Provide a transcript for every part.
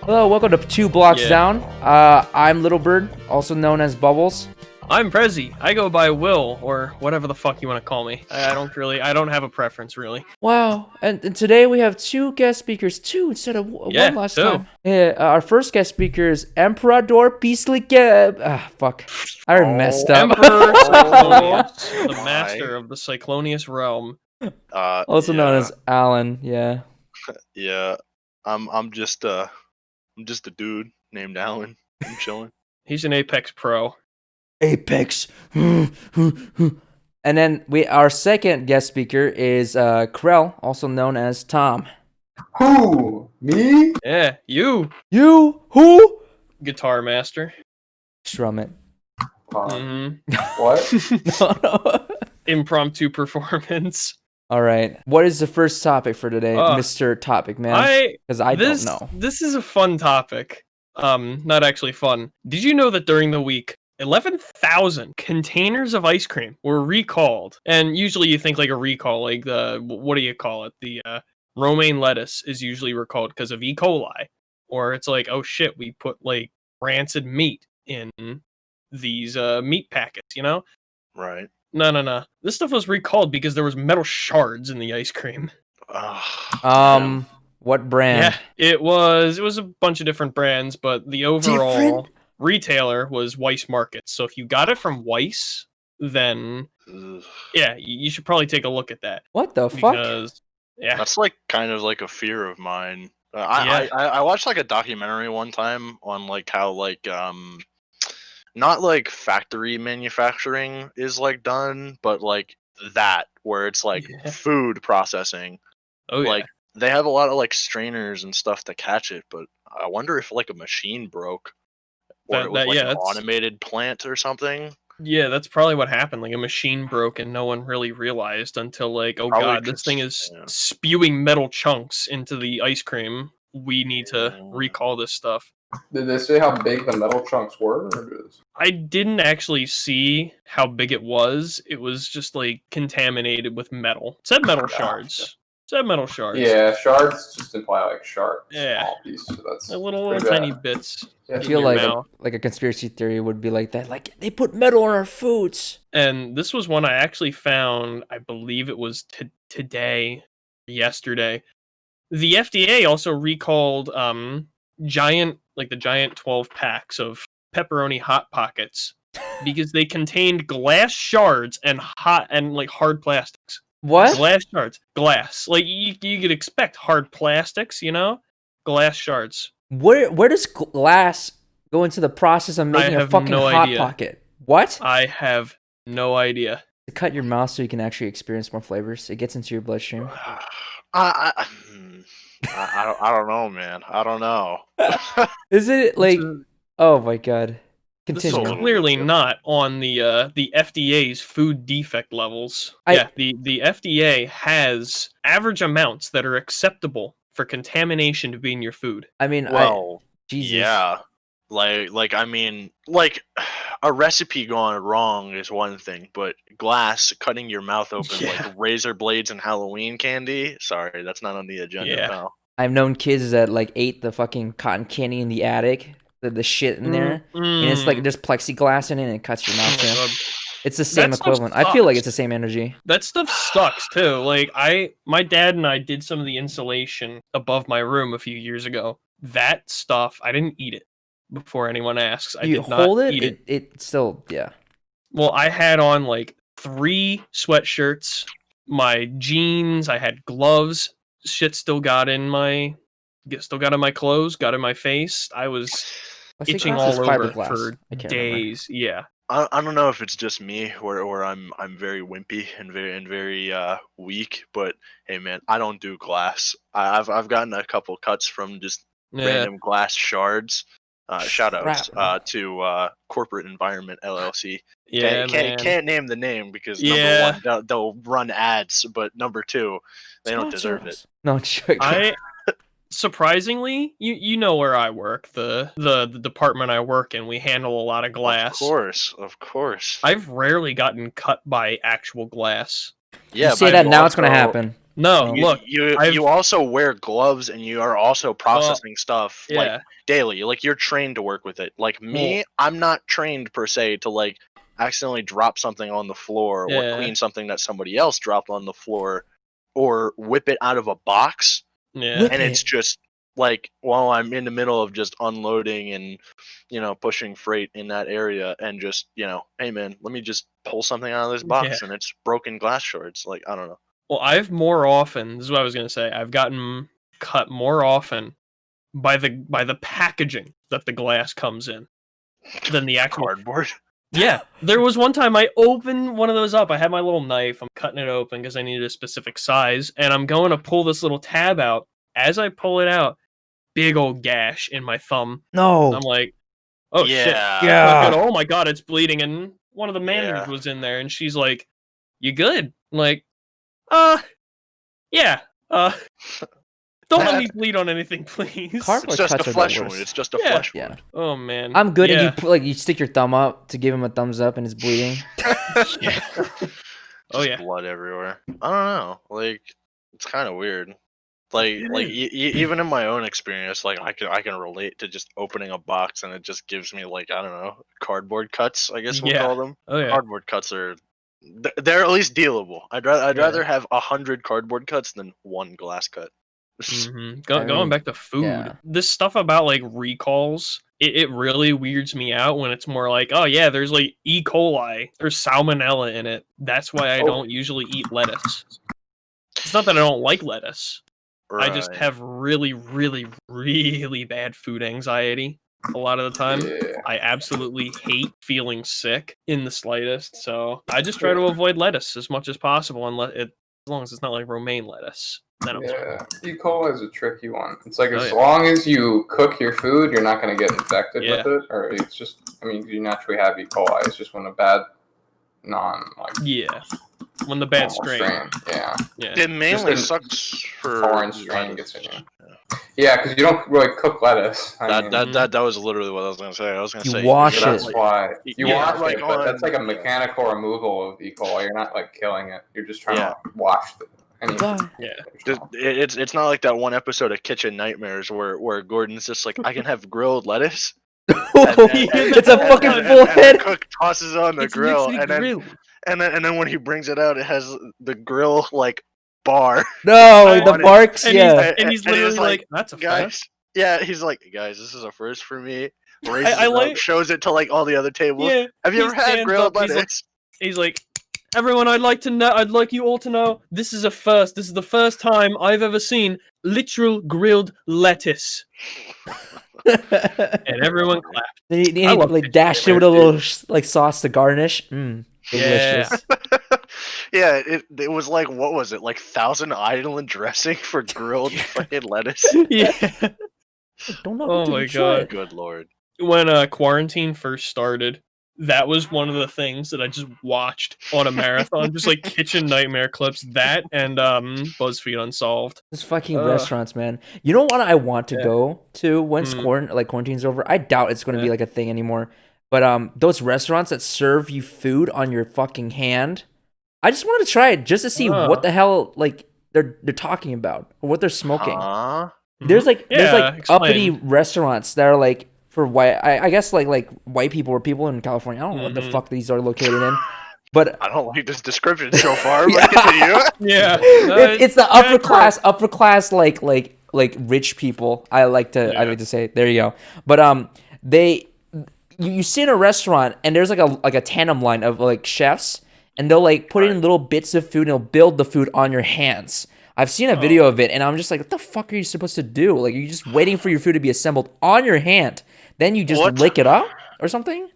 Hello, welcome to 2 Blocks Yeah. Down. I'm LittleByrd, also known as Bubbles. I'm Presiii. I go by Will, or whatever the fuck you want to call me. I don't have a preference, really. Wow, and today we have 2 guest speakers, 2 instead of Yeah, 1 last 2. time. Yeah, our first guest speaker is EmperorCyclone. Fuck. I already messed up. Emperor Cyclone, Oh the my. master of the Cyclonius realm. Also known as Alan, yeah. Yeah. I'm just a dude named Alan. I'm chilling. He's an Apex pro. Apex. And then our second guest speaker is Krell, also known as Tom. Who? Me? Yeah, you, You? Who? guitar master. Strum it. What? No. Impromptu performance. All right. What is the first topic for today, Mr. Topic Man? Because I don't know. This is a fun topic. Not actually fun. Did you know that during the week, 11,000 containers of ice cream were recalled? And usually you think like a recall, like what do you call it? The romaine lettuce is usually recalled because of E. coli. Or it's like, oh shit, we put like rancid meat in these meat packets, you know? Right. No. This stuff was recalled because there was metal shards in the ice cream. What brand? Yeah, it was a bunch of different brands, but the overall retailer was Weiss Markets. So if you got it from Weiss, then yeah, you should probably take a look at that. What the fuck? Because yeah, That's like kind of like a fear of mine. I watched like a documentary one time on like how like not like factory manufacturing is like done, but like that where it's like food processing. oh yeah. Like they have a lot of like strainers and stuff to catch it, but I wonder if like a machine broke or it was like an automated plant or something. Yeah, that's probably what happened. Like a machine broke and no one really realized until like, oh god, this thing is spewing metal chunks into the ice cream. We need to recall this stuff. Did they say how big the metal chunks were? I didn't actually see how big it was. It was just like contaminated with metal. It said metal shards. Yeah, shards just imply like shards. Yeah. Small piece, so that's little tiny bits. Yeah, I feel like a conspiracy theory would be like that. Like they put metal in our foods. And this was one I actually found. I believe it was yesterday. The FDA also recalled giant 12 packs of pepperoni hot pockets because they contained glass shards and hard plastics. What? Glass shards. Glass. Like you could expect hard plastics, you know? Glass shards. Where does glass go into the process of making a fucking hot pocket? What? I have no idea. To cut your mouth so you can actually experience more flavors. It gets into your bloodstream. I don't know, man. I don't know. Is it like? Oh my god. Continue. This is clearly not on the FDA's food defect levels. The FDA has average amounts that are acceptable for contamination to be in your food. I mean, Jesus. Yeah. Like I mean, like a recipe gone wrong is one thing, but glass cutting your mouth open like razor blades and Halloween candy. Sorry, that's not on the agenda now. I've known kids that like ate the fucking cotton candy in the attic, the shit in there, and it's like there's plexiglass in it and it cuts your mouth down. It's the same equivalent. I feel like it's the same energy. That stuff sucks too. Like my dad and I did some of the insulation above my room a few years ago. That stuff, I didn't eat it. Before anyone asks, I did not eat it. It still, yeah. Well, I had on like 3 sweatshirts, my jeans, I had gloves. Shit still got in my clothes, got in my face. I was itching all over for days. Yeah. I don't know if it's just me or I'm very wimpy and very weak, but hey man, I don't do glass. I've gotten a couple cuts from just random glass shards. Shout outs to Corporate Environment LLC. Yeah, can't name the name because number one, they'll run ads, but number 2, they don't deserve it. No, sure. Surprisingly, you know where I work, the department I work in, we handle a lot of glass. Of course. I've rarely gotten cut by actual glass. Yeah, you say that now, it's gonna happen. No, look. You also wear gloves and you are also processing stuff like daily. Like you're trained to work with it. Like me, I'm not trained per se to like accidentally drop something on the floor or clean something that somebody else dropped on the floor or whip it out of a box. Yeah. And it's just like while I'm in the middle of just unloading and pushing freight in that area and just hey man, let me just pull something out of this box and it's broken glass shards. Like I don't know. Well, I've more often, this is what I was gonna say, I've gotten cut more often by the packaging that the glass comes in than the actual cardboard. Yeah, there was one time I opened one of those up. I had my little knife. I'm cutting it open because I needed a specific size, and I'm going to pull this little tab out. As I pull it out, big old gash in my thumb. No. I'm like, oh shit. Yeah. Oh my god, it's bleeding. And one of the managers was in there, and she's like, "You good?" I'm like, yeah. Don't let me bleed on anything, please. It's just a flesh wound. It's just a flesh wound. Oh man. I'm good, and you stick your thumb up to give him a thumbs up, and it's bleeding. Blood everywhere. I don't know. Like it's kind of weird. Like even in my own experience, like I can relate to just opening a box and it just gives me like I don't know cardboard cuts. I guess we'll call them. Cardboard cuts they're at least dealable. I'd rather have 100 cardboard cuts than one glass cut. Going back to food, this stuff about like recalls, it really weirds me out when it's more like, oh yeah, there's like E. coli, there's salmonella in it. That's why I don't usually eat lettuce. It's not that I don't like lettuce. Right. I just have really, really, really bad food anxiety a lot of the time. I absolutely hate feeling sick in the slightest, so I just try to avoid lettuce as much as possible, as long as it's not like romaine lettuce. E. coli is a tricky one. It's like as long as you cook your food, you're not going to get infected with it, or it's just, I mean, you naturally have E. coli. It's just when a bad when the bad strain. Yeah. It mainly sucks for foreign strain gets in you. Yeah, because you don't really cook lettuce. That was literally what I was going to say. I was going to say wash it. That's why you wash it, but that's like a mechanical removal of E. coli. You're not like killing it. You're just trying to wash it. It's not like that one episode of Kitchen Nightmares where Gordon's just like, I can have grilled lettuce. It's a fucking full head. The cook tosses it on the grill, and then when he brings it out, it has the grill like bar. No, the barks. And he's literally like, "That's a first." Yeah, he's like, "Guys, this is a first for me." Shows it to like all the other tables. Yeah, have you ever had grilled lettuce? He's like, everyone, I'd like you all to know, this is a first. This is the first time I've ever seen literal grilled lettuce. And everyone clapped. Then he like dashed it with a little like sauce to garnish. Delicious. Yeah, it was like, what was it, like Thousand Island dressing for grilled fucking lettuce? Yeah. Oh my god. Good lord. When quarantine first started, that was one of the things that I just watched on a marathon, just like Kitchen Nightmare clips. That and BuzzFeed Unsolved. Those fucking restaurants, man. You know what I want to go to once quarantine's over? I doubt it's going to be like a thing anymore. But those restaurants that serve you food on your fucking hand, I just wanted to try it just to see what the hell like they're talking about or what they're smoking. There's uppity restaurants that are like for white, I guess like white people or people in California. I don't know what the fuck these are located in, but I don't like this description so far. But continue. It's the upper class like rich people. I like to say. There you go. But you sit in a restaurant and there's like a tandem line of like chefs, and they'll like put in little bits of food and they'll build the food on your hands. I've seen a video of it and I'm just like, what the fuck are you supposed to do? Like, you're just waiting for your food to be assembled on your hand. Then you just lick it up or something?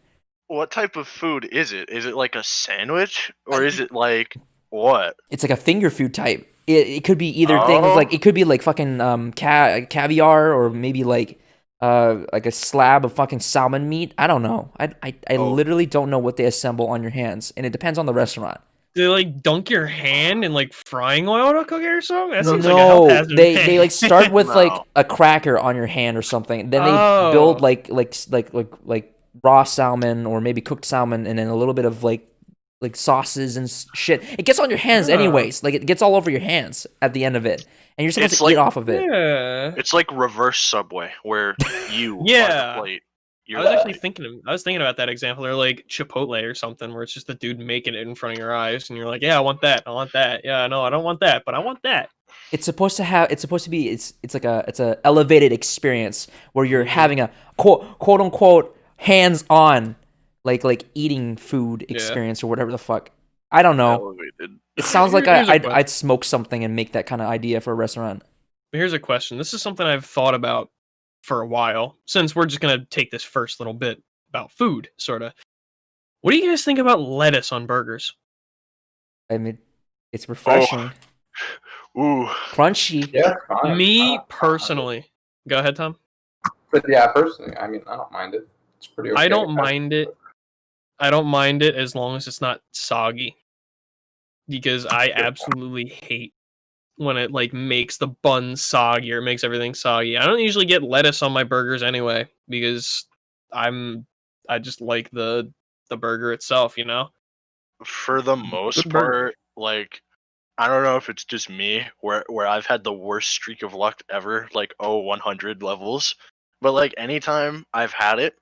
What type of food is it? Is it like a sandwich or is it like what? It's like a finger food type. It could be either things like, it could be like fucking caviar or maybe like a slab of fucking salmon meat. I don't know. I literally don't know what they assemble on your hands, and it depends on the restaurant. Do they like dunk your hand in like frying oil to cook it or something? That seems like a health hazard. They like start with like a cracker on your hand or something. Then they build like raw salmon or maybe cooked salmon, and then a little bit of like like sauces and shit. It gets on your hands anyways. Like it gets all over your hands at the end of it, and you're supposed to eat off of it. Yeah. It's like reverse Subway, where you are the plate. I was thinking about that example, or like Chipotle or something, where it's just the dude making it in front of your eyes, and you're like, yeah, I want that. Yeah, no, I don't want that, but I want that. It's supposed to be it's a elevated experience where you're having a quote unquote hands-on like eating food experience or whatever the fuck. I don't know. Elevated. It sounds like I'd smoke something and make that kind of idea for a restaurant. Here's a question. This is something I've thought about for a while, since we're just gonna take this first little bit about food, sort of. What do you guys think about lettuce on burgers? I mean, it's refreshing. Ooh, crunchy. Yeah, fine. Me personally, go ahead, Tom. But yeah, personally, I mean, I don't mind it. It's pretty. Okay I don't mind it. I don't mind it as long as it's not soggy, because I absolutely hate when it like makes the bun soggy or it makes everything soggy. I don't usually get lettuce on my burgers anyway, because I just like the burger itself, you know? For the most part, like, I don't know if it's just me where I've had the worst streak of luck ever, like 100 levels. But like anytime I've had it,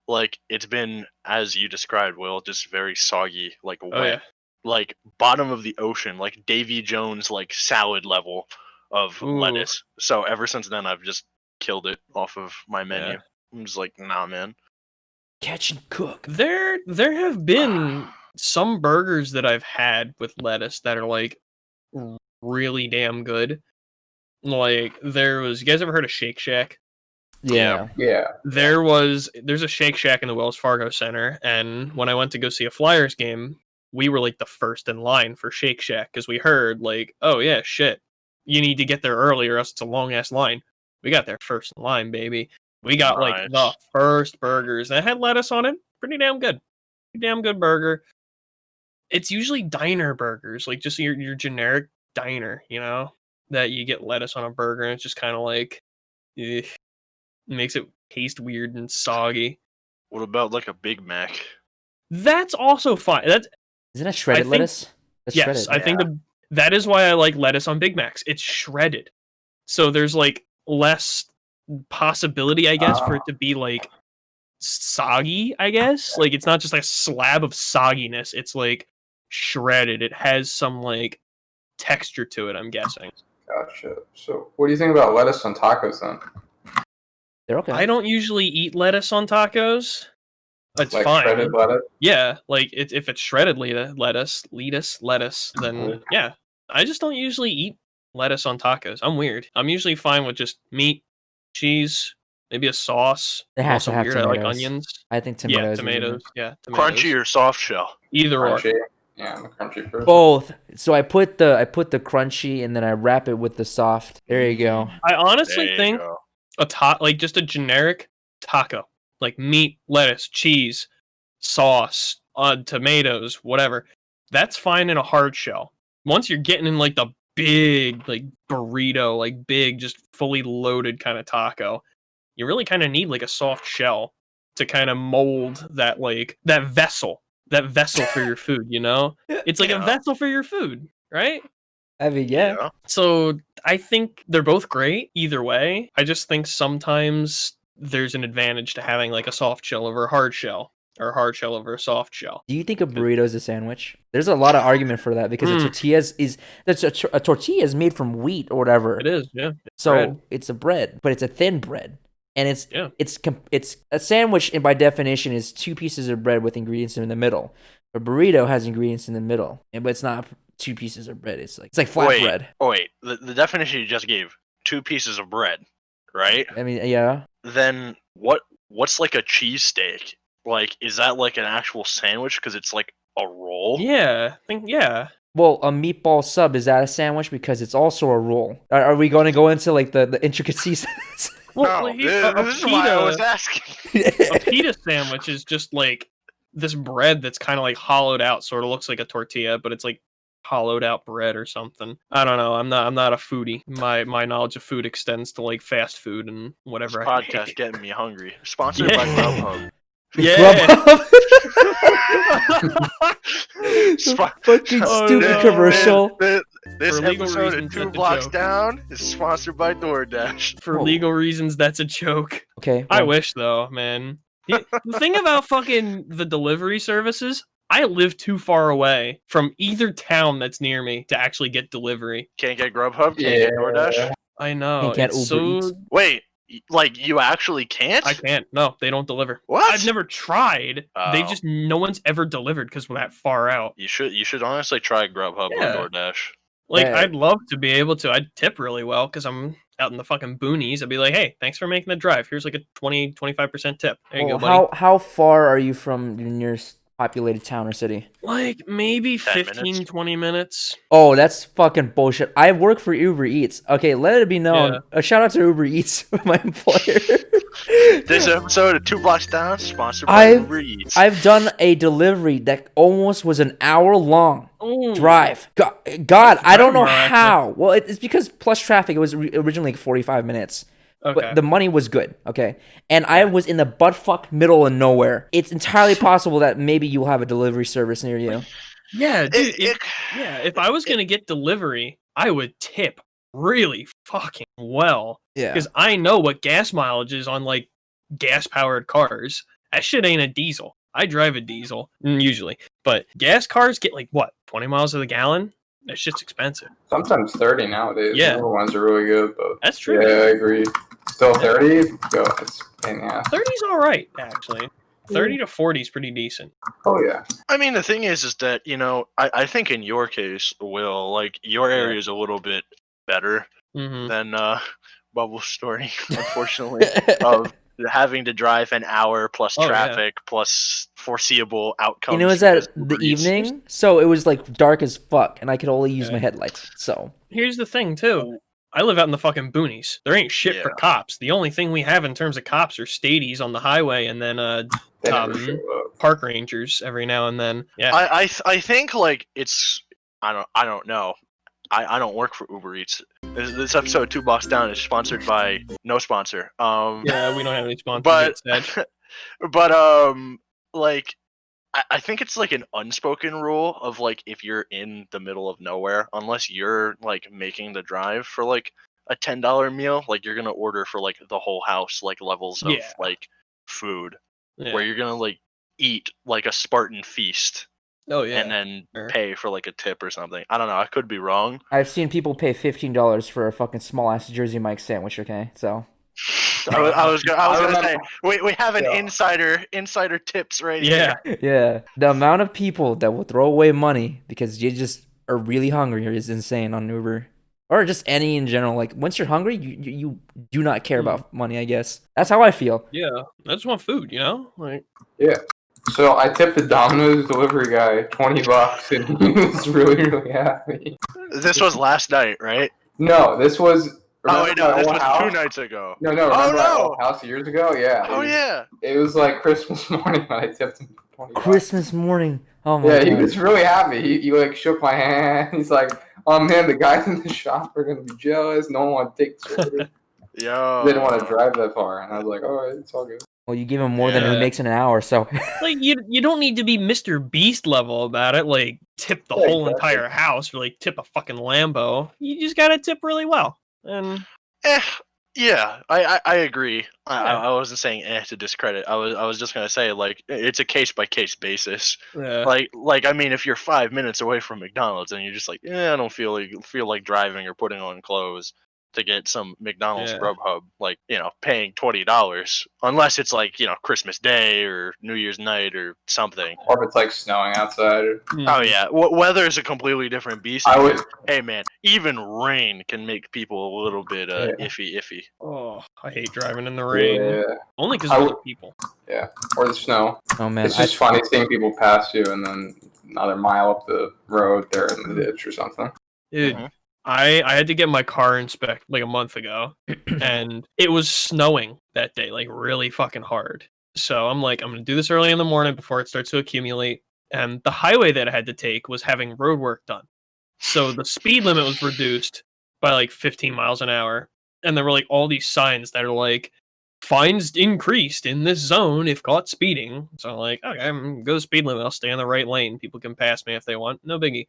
like it's been as you described, Will, just very soggy, like wet. Like bottom of the ocean, like Davy Jones, like salad level of lettuce. So ever since then, I've just killed it off of my menu. Yeah. I'm just like, nah, man. Catch and cook. There have been some burgers that I've had with lettuce that are like really damn good. Like you guys ever heard of Shake Shack? Yeah. There's a Shake Shack in the Wells Fargo Center, and when I went to go see a Flyers game, we were like the first in line for Shake Shack because we heard like, oh yeah, shit, you need to get there early or else it's a long ass line. We got there first in line, baby. We got like the first burgers, and it had lettuce on it. Pretty damn good. Pretty damn good burger. It's usually diner burgers, like just your generic diner, you know, that you get lettuce on a burger, and it's just kind of like, it makes it taste weird and soggy. What about like a Big Mac? That's also fine. Isn't that shredded lettuce? That's yes, shredded. I think that is why I like lettuce on Big Macs. It's shredded, so there's like less possibility, I guess, for it to be like soggy. I guess like it's not just like a slab of sogginess. It's like shredded. It has some like texture to it, I'm guessing. Gotcha. So, what do you think about lettuce on tacos then? They're okay. I don't usually eat lettuce on tacos. It's like fine. Shredded lettuce? Yeah, like if it's shredded lettuce, then yeah. I just don't usually eat lettuce on tacos. I'm weird. I'm usually fine with just meat, cheese, maybe a sauce. It has to have weird. tomatoes. I like onions. I think tomatoes. Yeah, tomatoes. Crunchy or soft shell? Either crunchy. Or. Yeah, I'm a crunchy person. Both. So I put the crunchy and then I wrap it with the soft. There you go. I honestly think like just a generic taco, like meat, lettuce, cheese, sauce, tomatoes, whatever. That's fine in a hard shell. Once you're getting in like the big like burrito, like big, just fully loaded kind of taco, you really kind of need like a soft shell to kind of mold that like that vessel for your food, you know? It's like a vessel for your food, right? I mean, yeah. So I think they're both great either way. I just think sometimes there's an advantage to having like a soft shell over a hard shell, or a hard shell over a soft shell. Do you think a burrito is a sandwich? There's a lot of argument for that because a tortilla is made from wheat or whatever. It is, yeah. It's a bread, but it's a thin bread. And it's a sandwich, and by definition, is two pieces of bread with ingredients in the middle. A burrito has ingredients in the middle, but it's not two pieces of bread. It's like flat bread. Oh wait, the definition you just gave, 2 pieces of bread, right? I mean, yeah. Then what's like a cheesesteak? Like, is that like an actual sandwich because it's like a roll? Yeah, yeah. Well, a meatball sub, is that a sandwich because it's also a roll? Are we going to go into like the intricacies? Well, no, this is why I was asking. A pita sandwich is just like this bread that's kind of like hollowed out, sort of looks like a tortilla, but it's like hollowed out bread or something. I don't know. I'm not a foodie. My knowledge of food extends to like fast food and whatever. This podcast getting me hungry. Sponsored by Grubhub. Yeah. Fucking stupid commercial. This For legal episode reasons, of Two that's a Blocks joke. Down is sponsored by DoorDash. For legal reasons, that's a joke. Okay. I well, wish though, man. The thing about fucking the delivery services, I live too far away from either town that's near me to actually get delivery. Can't get Grubhub? Can't Yeah. get DoorDash? I know. Can't get It's Uber so Eats? Wait, like you actually can't? I can't. No, they don't deliver. What? I've never tried. They Oh. just no one's ever delivered because we're that far out. You should honestly try Grubhub Yeah. or DoorDash. Like Yeah. I'd love to be able to. I'd tip really well because I'm out in the fucking boonies. I'd be like, hey, thanks for making the drive. Here's like a 20-25% tip. There you go, buddy. How far are you from your nearest populated town or city? Like maybe 10 15, minutes? 20 minutes. Oh, that's fucking bullshit. I work for Uber Eats. Okay, let it be known. Yeah. A shout out to Uber Eats, my employer. This episode of Two Blocks Down sponsored by Uber Eats. I've done a delivery that almost was an hour long Ooh. drive. God, I don't know Miraculous. how. Well, it's because plus traffic. It was originally like 45 minutes. Okay. But the money was good, okay? And I was in the buttfuck middle of nowhere. It's entirely possible that maybe you'll have a delivery service near you. Yeah, dude. It- If I was gonna get delivery, I would tip really fucking well. Yeah. Because I know what gas mileage is on like gas powered cars. That shit ain't a diesel. I drive a diesel usually, but gas cars get like what 20 miles to the gallon. That shit's expensive. Sometimes 30 nowadays. Yeah. The other ones are really good, but That's true. yeah, I agree. Still 30? Go. It's a pain in the ass. 30's all right actually. 30 to 40 is pretty decent. Oh yeah. I mean, the thing is that, I think in your case, Will, like, your area is a little bit better Mm-hmm. than Bubble's story, unfortunately, of having to drive an hour plus Oh, yeah. traffic plus foreseeable outcomes. And it was because at the Uber Eats- evening, so it was like dark as fuck, and I could only use Yeah. my headlights. So Here's the thing too. I live out in the fucking boonies. There ain't shit for Yeah. cops. The only thing we have in terms of cops are stadies on the highway, and then They never Um, show up. park rangers every now and then. Yeah. I think, like, it's... I don't know. I don't work for Uber Eats. This episode of Two Blocks Down is sponsored by no sponsor. Yeah, we don't have any sponsors. but yet, Sag. like, I think it's like an unspoken rule of, like, if you're in the middle of nowhere, unless you're like making the drive for like a $10 meal, like you're gonna order for like the whole house, like levels of Yeah. like food, Yeah. where you're gonna like eat like a Spartan feast Oh yeah. and then Sure. pay for like a tip or something. I don't know. I could be wrong. I've seen people pay $15 for a fucking small ass Jersey Mike sandwich. Okay, so I was gonna say remember- we have an Yeah. insider tips right Yeah. here. yeah, the amount of people that will throw away money because you just are really hungry is insane on Uber or just any in general. Like once you're hungry, you do not care about money. I guess that's how I feel. Yeah. I just want food, you know? Like Yeah. So I tipped the Domino's delivery guy $20, and he was really, really happy. This was last night, right? No, this was. Oh wait, no, remember this my was old 2 house? nights ago. No, remember Oh, our no. old house years ago? Yeah. Oh yeah. It was like Christmas morning when I tipped him $20. Christmas morning. Oh my Yeah, he god. was really happy. He like shook my hand. He's like, "Oh man, the guys in the shop are gonna be jealous. No one want to take this order. Yo. They didn't want to drive that far." And I was like, "All right, it's all good." Well, you give him more than he Yeah. makes in an hour, so like you don't need to be Mr. Beast level about it, like tip the Yeah, whole exactly. entire house or like tip a fucking Lambo. You just gotta tip really well. And Yeah, I agree. Yeah. I wasn't saying to discredit. I was just gonna say, like, it's a case by case basis. yeah. Like I mean, if you're 5 minutes away from McDonald's and you're just like, I don't feel like driving or putting on clothes to get some McDonald's Yeah. Grubhub, like, paying $20, unless it's like, Christmas Day or New Year's night or something. Or if it's like snowing outside. Oh yeah, weather is a completely different beast. I would. Hey man, even rain can make people a little bit Yeah. iffy. Oh, I hate driving in the rain. Yeah. Only because I of would- other people. Or the snow. oh man, It's just funny seeing people pass you and then another mile up the road they're in the ditch or something. Dude, Mhm. I had to get my car inspected like a month ago, and it was snowing that day, like really fucking hard. So I'm like, I'm gonna do this early in the morning before it starts to accumulate. And the highway that I had to take was having road work done, so the speed limit was reduced by like 15 miles an hour. And there were like all these signs that are like fines increased in this zone if caught speeding. So I'm like, okay, I'm gonna go speed limit. I'll stay in the right lane. People can pass me if they want. No biggie.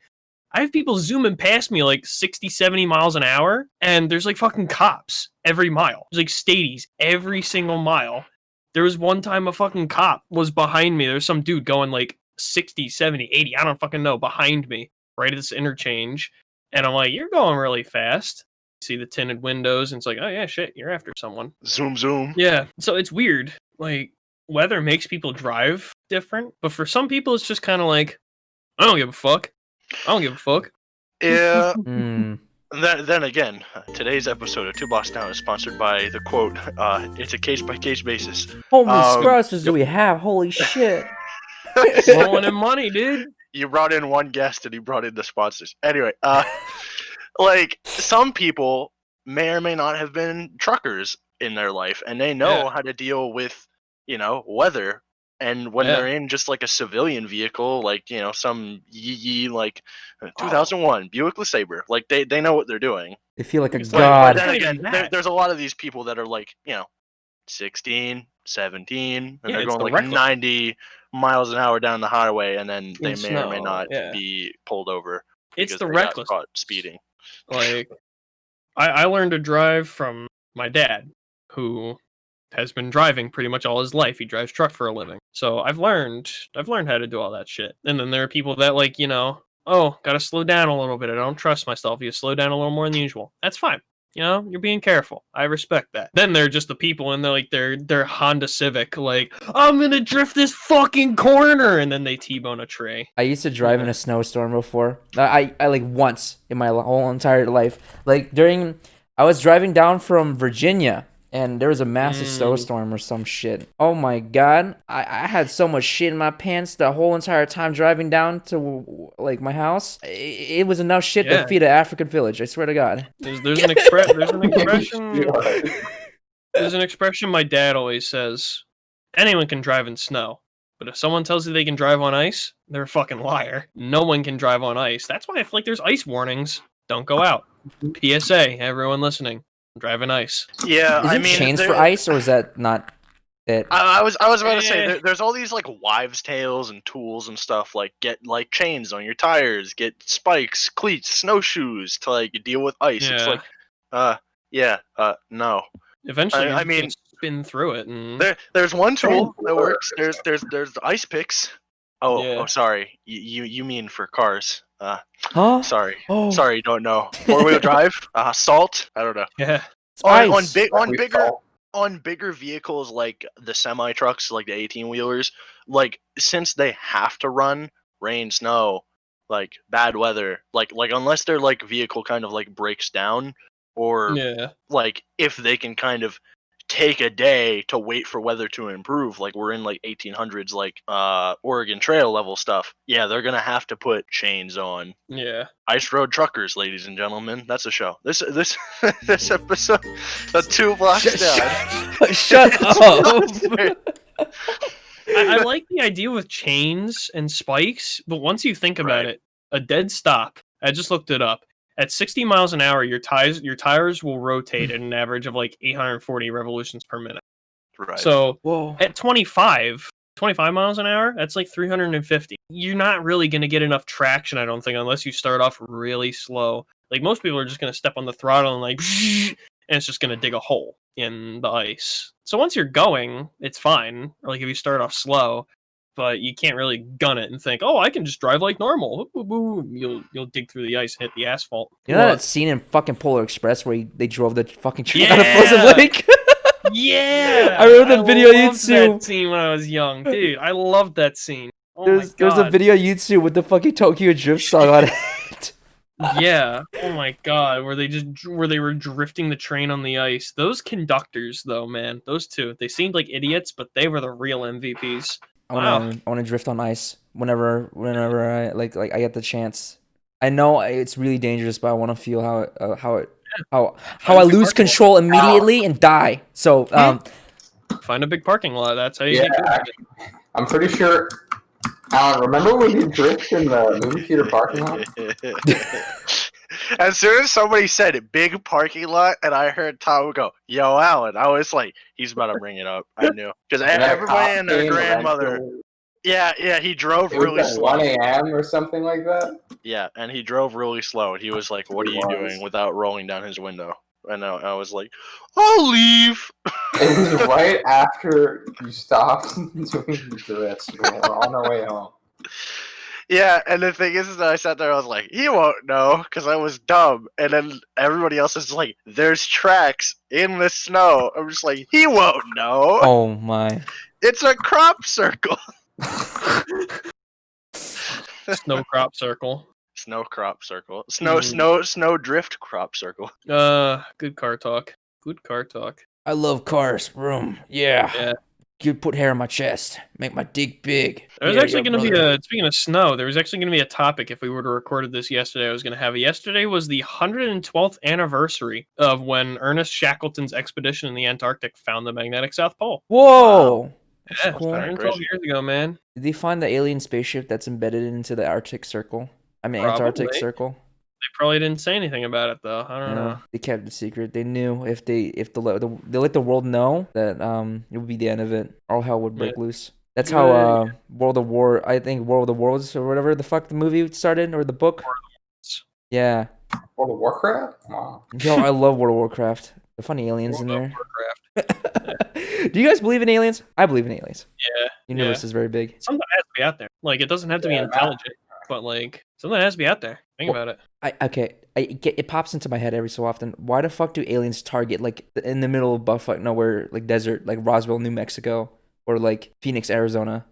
I have people zooming past me like 60, 70 miles an hour, and there's like fucking cops every mile. There's like stadies every single mile. There was one time a fucking cop was behind me. There's some dude going like 60, 70, 80, I don't fucking know, behind me, right at this interchange. And I'm like, you're going really fast. See the tinted windows, and it's like, oh yeah, shit, you're after someone. Zoom, zoom. Yeah, so it's weird. Like, weather makes people drive different, but for some people, it's just kind of like, I don't give a fuck. I don't give a fuck. Yeah. Then again, today's episode of Two Blocks Down is sponsored by the quote, it's a case-by-case basis. How many sponsors do we have? Holy shit. Throwing in money, dude. You brought in one guest and he brought in the sponsors. Anyway, like, some people may or may not have been truckers in their life, and they know how to deal with, weather. And when they're in just like a civilian vehicle, like, some like 2001 Buick LeSabre, like they know what they're doing. They feel like a god. But then again, there's a lot of these people that are like, 16, 17, and they're going like 90 miles an hour down the highway, and then they may or may not be pulled over. It's the reckless. Caught speeding. Like, I learned to drive from my dad, who has been driving pretty much all his life. He drives truck for a living. So I've learned how to do all that shit. And then there are people that like, gotta slow down a little bit. I don't trust myself. You slow down a little more than usual. That's fine. You're being careful. I respect that. Then they're just the people and they're like their Honda Civic, like, I'm gonna drift this fucking corner, and then they T-bone a tree. I used to drive in a snowstorm before. I like once in my whole entire life. Like I was driving down from Virginia, and there was a massive snowstorm or some shit. Oh my god. I had so much shit in my pants the whole entire time driving down to like my house. It was enough shit to feed an African village, I swear to God. There's an expression my dad always says. Anyone can drive in snow. But if someone tells you they can drive on ice, they're a fucking liar. No one can drive on ice. That's why I feel like there's ice warnings. Don't go out. PSA, everyone listening. Driving ice. Yeah, is it chains for ice, or is that not it? I was about to say there's all these like wives' tales and tools and stuff, like get like chains on your tires, get spikes, cleats, snowshoes to like deal with ice. It's like, no. Eventually, I mean, spin through it. And there's one tool that works. There's the ice picks. Oh, sorry. You mean for cars? Huh? Sorry. Oh. Sorry, don't know. 4-wheel drive? Salt? I don't know. Yeah. On bigger vehicles like the semi trucks, like the 18-wheelers, like since they have to run rain, snow, like bad weather, like unless their like vehicle kind of like breaks down, or like if they can kind of take a day to wait for weather to improve, like we're in like 1800s, like Oregon Trail level stuff, they're gonna have to put chains on. Ice road truckers, ladies and gentlemen, that's a show. This episode of 2 Blocks Down. Shut up. I like the idea with chains and spikes, but once you think about it, a dead stop, I just looked it up, at 60 miles an hour, your tires will rotate at an average of like 840 revolutions per minute. Right. So at 25 miles an hour, that's like 350. You're not really going to get enough traction, I don't think, unless you start off really slow. Like most people are just going to step on the throttle and like, and it's just going to dig a hole in the ice. So once you're going, it's fine. Or like if you start off slow, but you can't really gun it and think, oh, I can just drive like normal. You'll dig through the ice and hit the asphalt. You know that scene in fucking Polar Express where they drove the fucking train out of Frozen Lake? Yeah! I remember the video on YouTube. That scene when I was young. Dude, I loved that scene. Oh my God. There's a video on YouTube with the fucking Tokyo Drift song on it. Yeah. Oh my God. Where they were drifting the train on the ice. Those conductors, though, man. Those two. They seemed like idiots, but they were the real MVPs. I want to drift on ice whenever I like I get the chance. I know it's really dangerous, but I want to feel how I lose control immediately and die. So find a big parking lot. That's how you get good. I'm pretty sure. Alan, remember when you drift in the movie theater parking lot? As soon as somebody said big parking lot, and I heard Tom go, "Yo, Alan," I was like, "He's about to bring it up." I knew because everybody and their grandmother. Yeah, he drove really It was at slow. 1 a.m. or something like that. Yeah, and he drove really slow. And he was like, "What are you doing?" without rolling down his window. And I was like, "I'll leave." It was right after you stopped doing the drifts. We were on our way home. Yeah, and the thing is that I sat there, I was like, he won't know, because I was dumb. And then everybody else is like, there's tracks in the snow. I'm just like, he won't know. Oh my. It's a crop circle. Snow crop circle. Snow crop circle. Snow drift crop circle. Good car talk. Good car talk. I love cars. Vroom. Yeah. Yeah. You put hair on my chest. Make my dick big. There's Yeah, actually yeah, going to be brother. speaking of snow, there was actually going to be a topic if we were to recorded this yesterday. I was going to have it. Yesterday was the 112th anniversary of when Ernest Shackleton's expedition in the Antarctic found the magnetic South Pole. Whoa. That's Yeah, cool. 112 years ago, man. Did they find the alien spaceship that's embedded into the Arctic Circle? I mean, Antarctic Probably. Circle. They probably didn't say anything about it though. I don't know. They kept it secret. They knew if they let the world know that it would be the end of it. All hell would break loose. That's how World of War. I think World of Worlds or whatever the fuck the movie started or the book. Yeah. World of Warcraft? Wow. Yo, I love World of Warcraft. The funny aliens in there. Warcraft. Do you guys believe in aliens? I believe in aliens. Yeah. Universe is very big. Something has to be out there. Like it doesn't have to be intelligent, but like something has to be out there. Think about it. It pops into my head every so often. Why the fuck do aliens target like in the middle of buffalo nowhere, like desert, like Roswell, New Mexico, or like Phoenix, Arizona?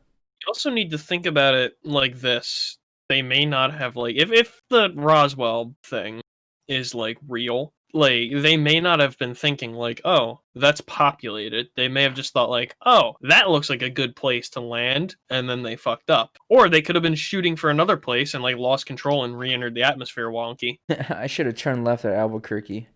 You also need to think about it like this. They may not have like if the Roswell thing is like real, like they may not have been thinking like, oh, that's populated. They may have just thought like, oh, that looks like a good place to land, and then they fucked up. Or they could have been shooting for another place and like lost control and re-entered the atmosphere wonky. I should have turned left at Albuquerque.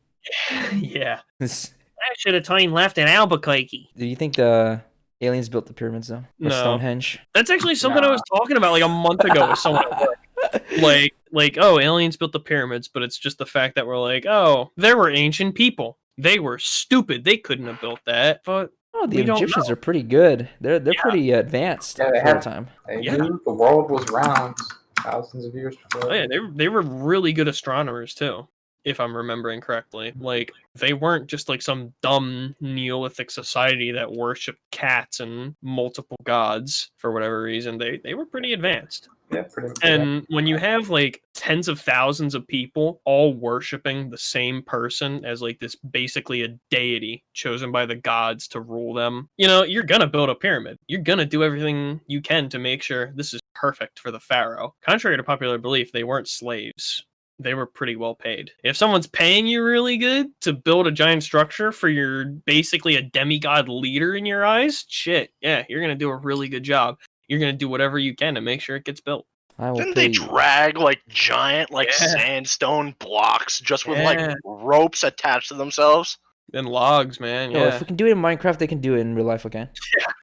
Yeah. Do I should have turned left at Albuquerque. you think the aliens built the pyramids though? Or No. Stonehenge? That's actually something I was talking about like a month ago with someone at work. Like, oh, aliens built the pyramids, but it's just the fact that we're like, oh, there were ancient people. They were stupid. They couldn't have built that. But Oh, the Egyptians are pretty good. They're pretty advanced Yeah, they for had the time. They knew the world was round thousands of years before. Oh, yeah, they were really good astronomers too, if I'm remembering correctly. Like they weren't just like some dumb Neolithic society that worshipped cats and multiple gods for whatever reason. They were pretty advanced. Yeah, pretty much. And when you have like tens of thousands of people all worshiping the same person as like this basically a deity chosen by the gods to rule them, you know, you're gonna build a pyramid. You're gonna do everything you can to make sure this is perfect for the pharaoh. Contrary to popular belief, they weren't slaves. They were pretty well paid. If someone's paying you really good to build a giant structure for your basically a demigod leader in your eyes, shit, yeah, you're gonna do a really good job. You're going to do whatever you can to make sure it gets built. Didn't they drag like giant sandstone blocks just with like ropes attached to themselves? And logs, man. Yeah. Yo, if we can do it in Minecraft, they can do it in real life, okay?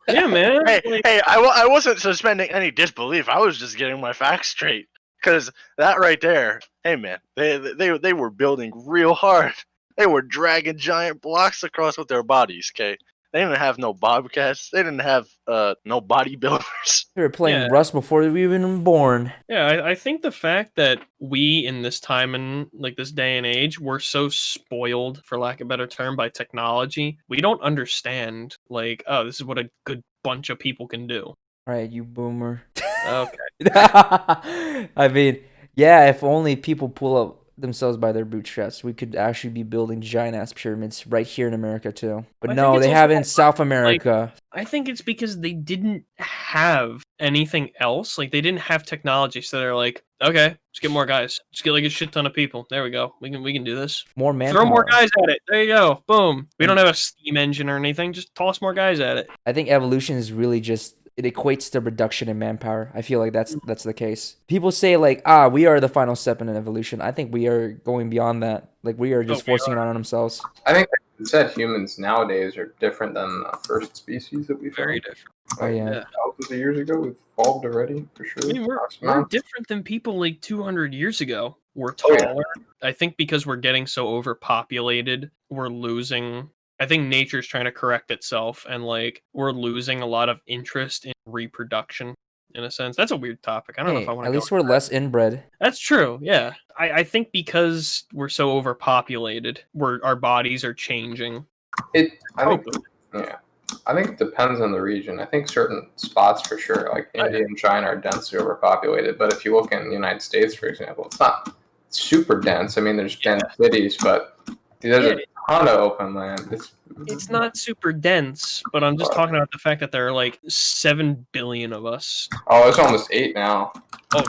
Yeah, man. Hey, I wasn't suspending any disbelief. I was just getting my facts straight. Because that right there, hey man, they were building real hard. They were dragging giant blocks across with their bodies, okay? They didn't have no bobcats. They didn't have no bodybuilders. They were playing Rust before we were even born. Yeah, I think the fact that we in this time and like this day and age, we're so spoiled, for lack of a better term, by technology. We don't understand like, oh, this is what a good bunch of people can do. All right, you boomer. Okay. I mean, yeah, if only people pull up themselves by their bootstraps, we could actually be building giant ass pyramids right here in America too. But no, they have it in South America. Like, I think it's because they didn't have anything else. Like they didn't have technology, so they're like, okay, let's get more guys. Let's get like a shit ton of people. There we go. We can do this. More manpower. Throw more guys at it. There you go. Boom. We don't have a steam engine or anything. Just toss more guys at it. I think evolution is really just, it equates to reduction in manpower. I feel like that's the case. People say like, we are the final step in an evolution. I think we are going beyond that. Like we are just forcing it on themselves. I think You said humans nowadays are different than the first species that we found. Very different. Oh yeah. Thousands of years ago, we've evolved already for sure. I mean, we're different than people like 200 years ago. We're taller. I think because we're getting so overpopulated, we're losing. I think nature's trying to correct itself, and like we're losing a lot of interest in reproduction. In a sense, that's a weird topic. I don't know if I want to. At least we're less inbred. That's true. Yeah, I think because we're so overpopulated, our bodies are changing. I think it depends on the region. I think certain spots for sure, like India and China, are densely overpopulated. But if you look in the United States, for example, it's not super dense. I mean, there's dense cities, but there's a ton of open land. It's not super dense, but I'm just talking about the fact that there are like 7 billion of us. Oh, it's almost 8 now. Oh,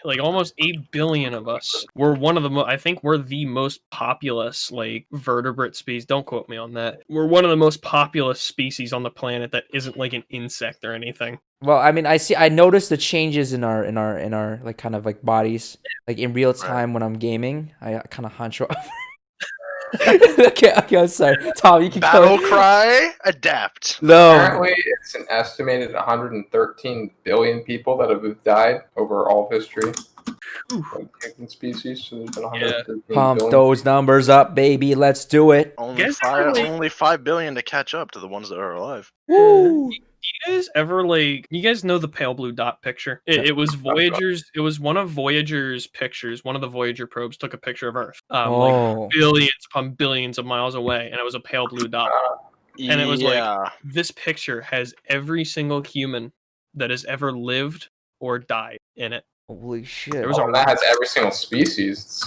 like almost 8 billion of us. We're one of the I think we're the most populous like vertebrate species. Don't quote me on that. We're one of the most populous species on the planet that isn't like an insect or anything. Well, I mean, I noticed the changes in our like kind of like bodies, like in real time when I'm gaming. I kind of hunch over. okay, I'm sorry. Tom, you can battle cry, adapt. No. Apparently, it's an estimated 113 billion people that have died over all of history. Different species, so there's been 113 Pump billion. those numbers up, baby. Let's do it. Only 5 billion to catch up to the ones that are alive. Woo! Do you guys ever you guys know the pale blue dot picture? It was Voyager's. It was one of Voyager's pictures. One of the Voyager probes took a picture of Earth, like billions upon billions of miles away, and it was a pale blue dot. And it was like, this picture has every single human that has ever lived or died in it. Holy shit! That has every single species.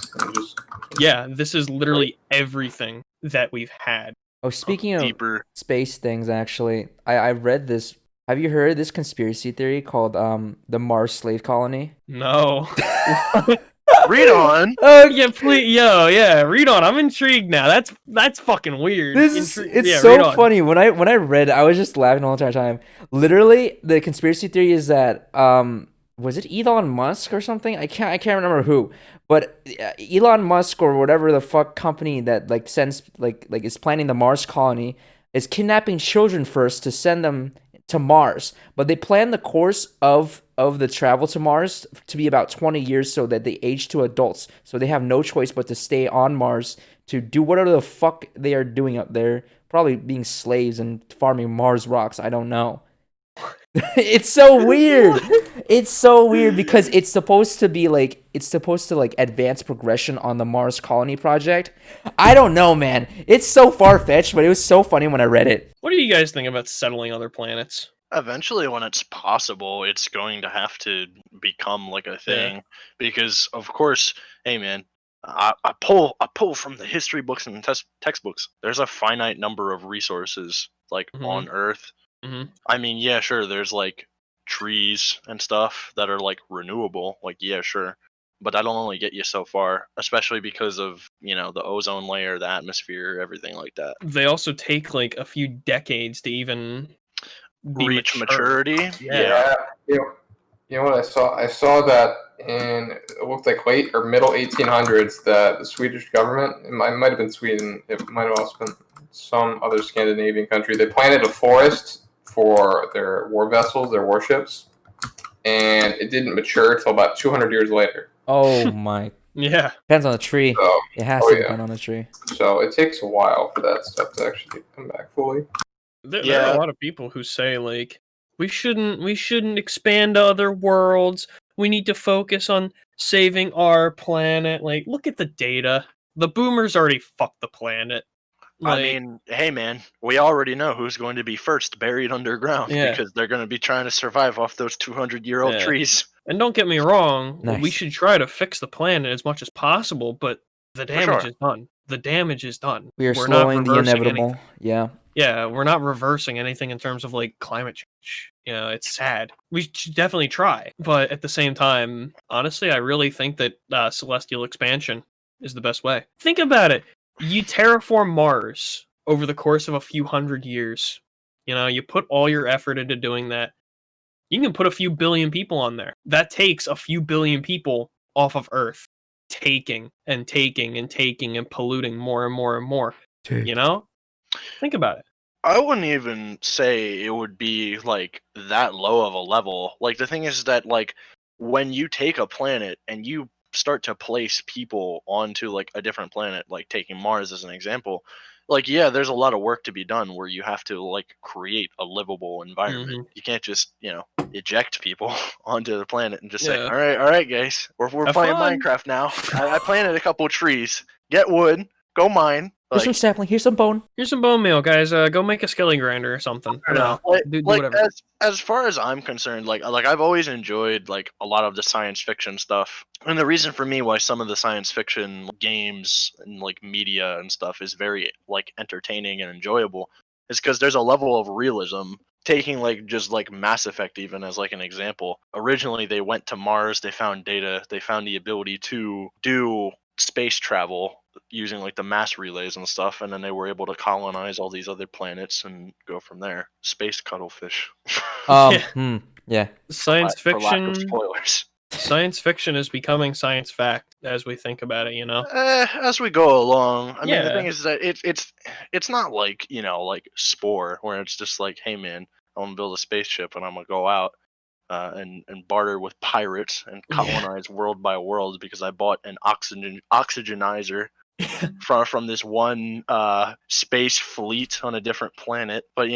Yeah, this is literally everything that we've had. Oh, speaking of space things, actually, I read this. Have you heard this conspiracy theory called the Mars slave colony? No. Read on. Oh yeah, please, yeah, read on. I'm intrigued now. That's fucking weird. It's so funny. When I read it, I was just laughing all the time. Literally, the conspiracy theory is that was it Elon Musk or something? I can't remember who, but Elon Musk or whatever the fuck company that like sends like is planning the Mars colony is kidnapping children first to send them to Mars, but they plan the course of the travel to Mars to be about 20 years so that they age to adults, so they have no choice but to stay on Mars to do whatever the fuck they are doing up there, probably being slaves and farming Mars rocks. I don't know. It's so weird. It's so weird because it's supposed to advance progression on the Mars colony project. I don't know, man. It's so far-fetched, but it was so funny when I read it. What do you guys think about settling other planets? Eventually, when it's possible, it's going to have to become like a thing, because of course, hey man, I pull from the history books and textbooks. There's a finite number of resources like on Earth. I mean, yeah, sure, there's like trees and stuff that are like renewable, like yeah, sure, but that'll only get you so far, especially because of, you know, the ozone layer, the atmosphere, everything like that. They also take like a few decades to even reach maturity. Yeah. You know what I saw? I saw that in, it looked like late or middle 1800s, that the Swedish government, it might have been Sweden, it might have also been some other Scandinavian country, they planted a forest for their war vessels, their warships, and it didn't mature until about 200 years later. Oh my. Yeah. Depends on the tree. So, it has to depend on the tree. So it takes a while for that stuff to actually come back fully. There are a lot of people who say like we shouldn't expand to other worlds. We need to focus on saving our planet. Like, look at the data. The boomers already fucked the planet. Like, I mean, hey man, we already know who's going to be first buried underground because they're going to be trying to survive off those 200-year-old trees. And don't get me wrong, we should try to fix the planet as much as possible, but the damage is done. The damage is done. We're slowing the inevitable. Anything. Yeah. Yeah, we're not reversing anything in terms of like climate change. You know, it's sad. We should definitely try, but at the same time, honestly, I really think that celestial expansion is the best way. Think about it. You terraform Mars over the course of a few hundred years. You know, you put all your effort into doing that. You can put a few billion people on there. That takes a few billion people off of Earth, taking and polluting more and more and more. You know? Think about it. I wouldn't even say it would be like that low of a level. Like the thing is that like when you take a planet and you start to place people onto like a different planet, like taking Mars as an example, like yeah, there's a lot of work to be done where you have to like create a livable environment. You can't just, eject people onto the planet and just say, Yeah. all right, guys, we're Have playing fun." Minecraft now. I planted a couple trees. Get wood. Go mine. Here's some sapling. Here's some bone. Here's some bone meal, guys. Go make a skilly grinder or something. I don't know. Do Like whatever. as far as I'm concerned, like I've always enjoyed like a lot of the science fiction stuff, and the reason for me why some of the science fiction games and like media and stuff is very like entertaining and enjoyable is because there's a level of realism. Taking like just like Mass Effect even as like an example. Originally they went to Mars, they found data, they found the ability to do space travel using like the mass relays and stuff, and then they were able to colonize all these other planets and go from there. Space cuttlefish. Yeah. Science For lack of fiction. spoilers. Science fiction is becoming science fact as we think about it. As we go along. I mean, the Yeah. thing is that it's not like like Spore where it's just like, hey man, I want to build a spaceship and I'm gonna go out and barter with pirates and colonize world by world because I bought an oxygenizer from this one space fleet on a different planet. But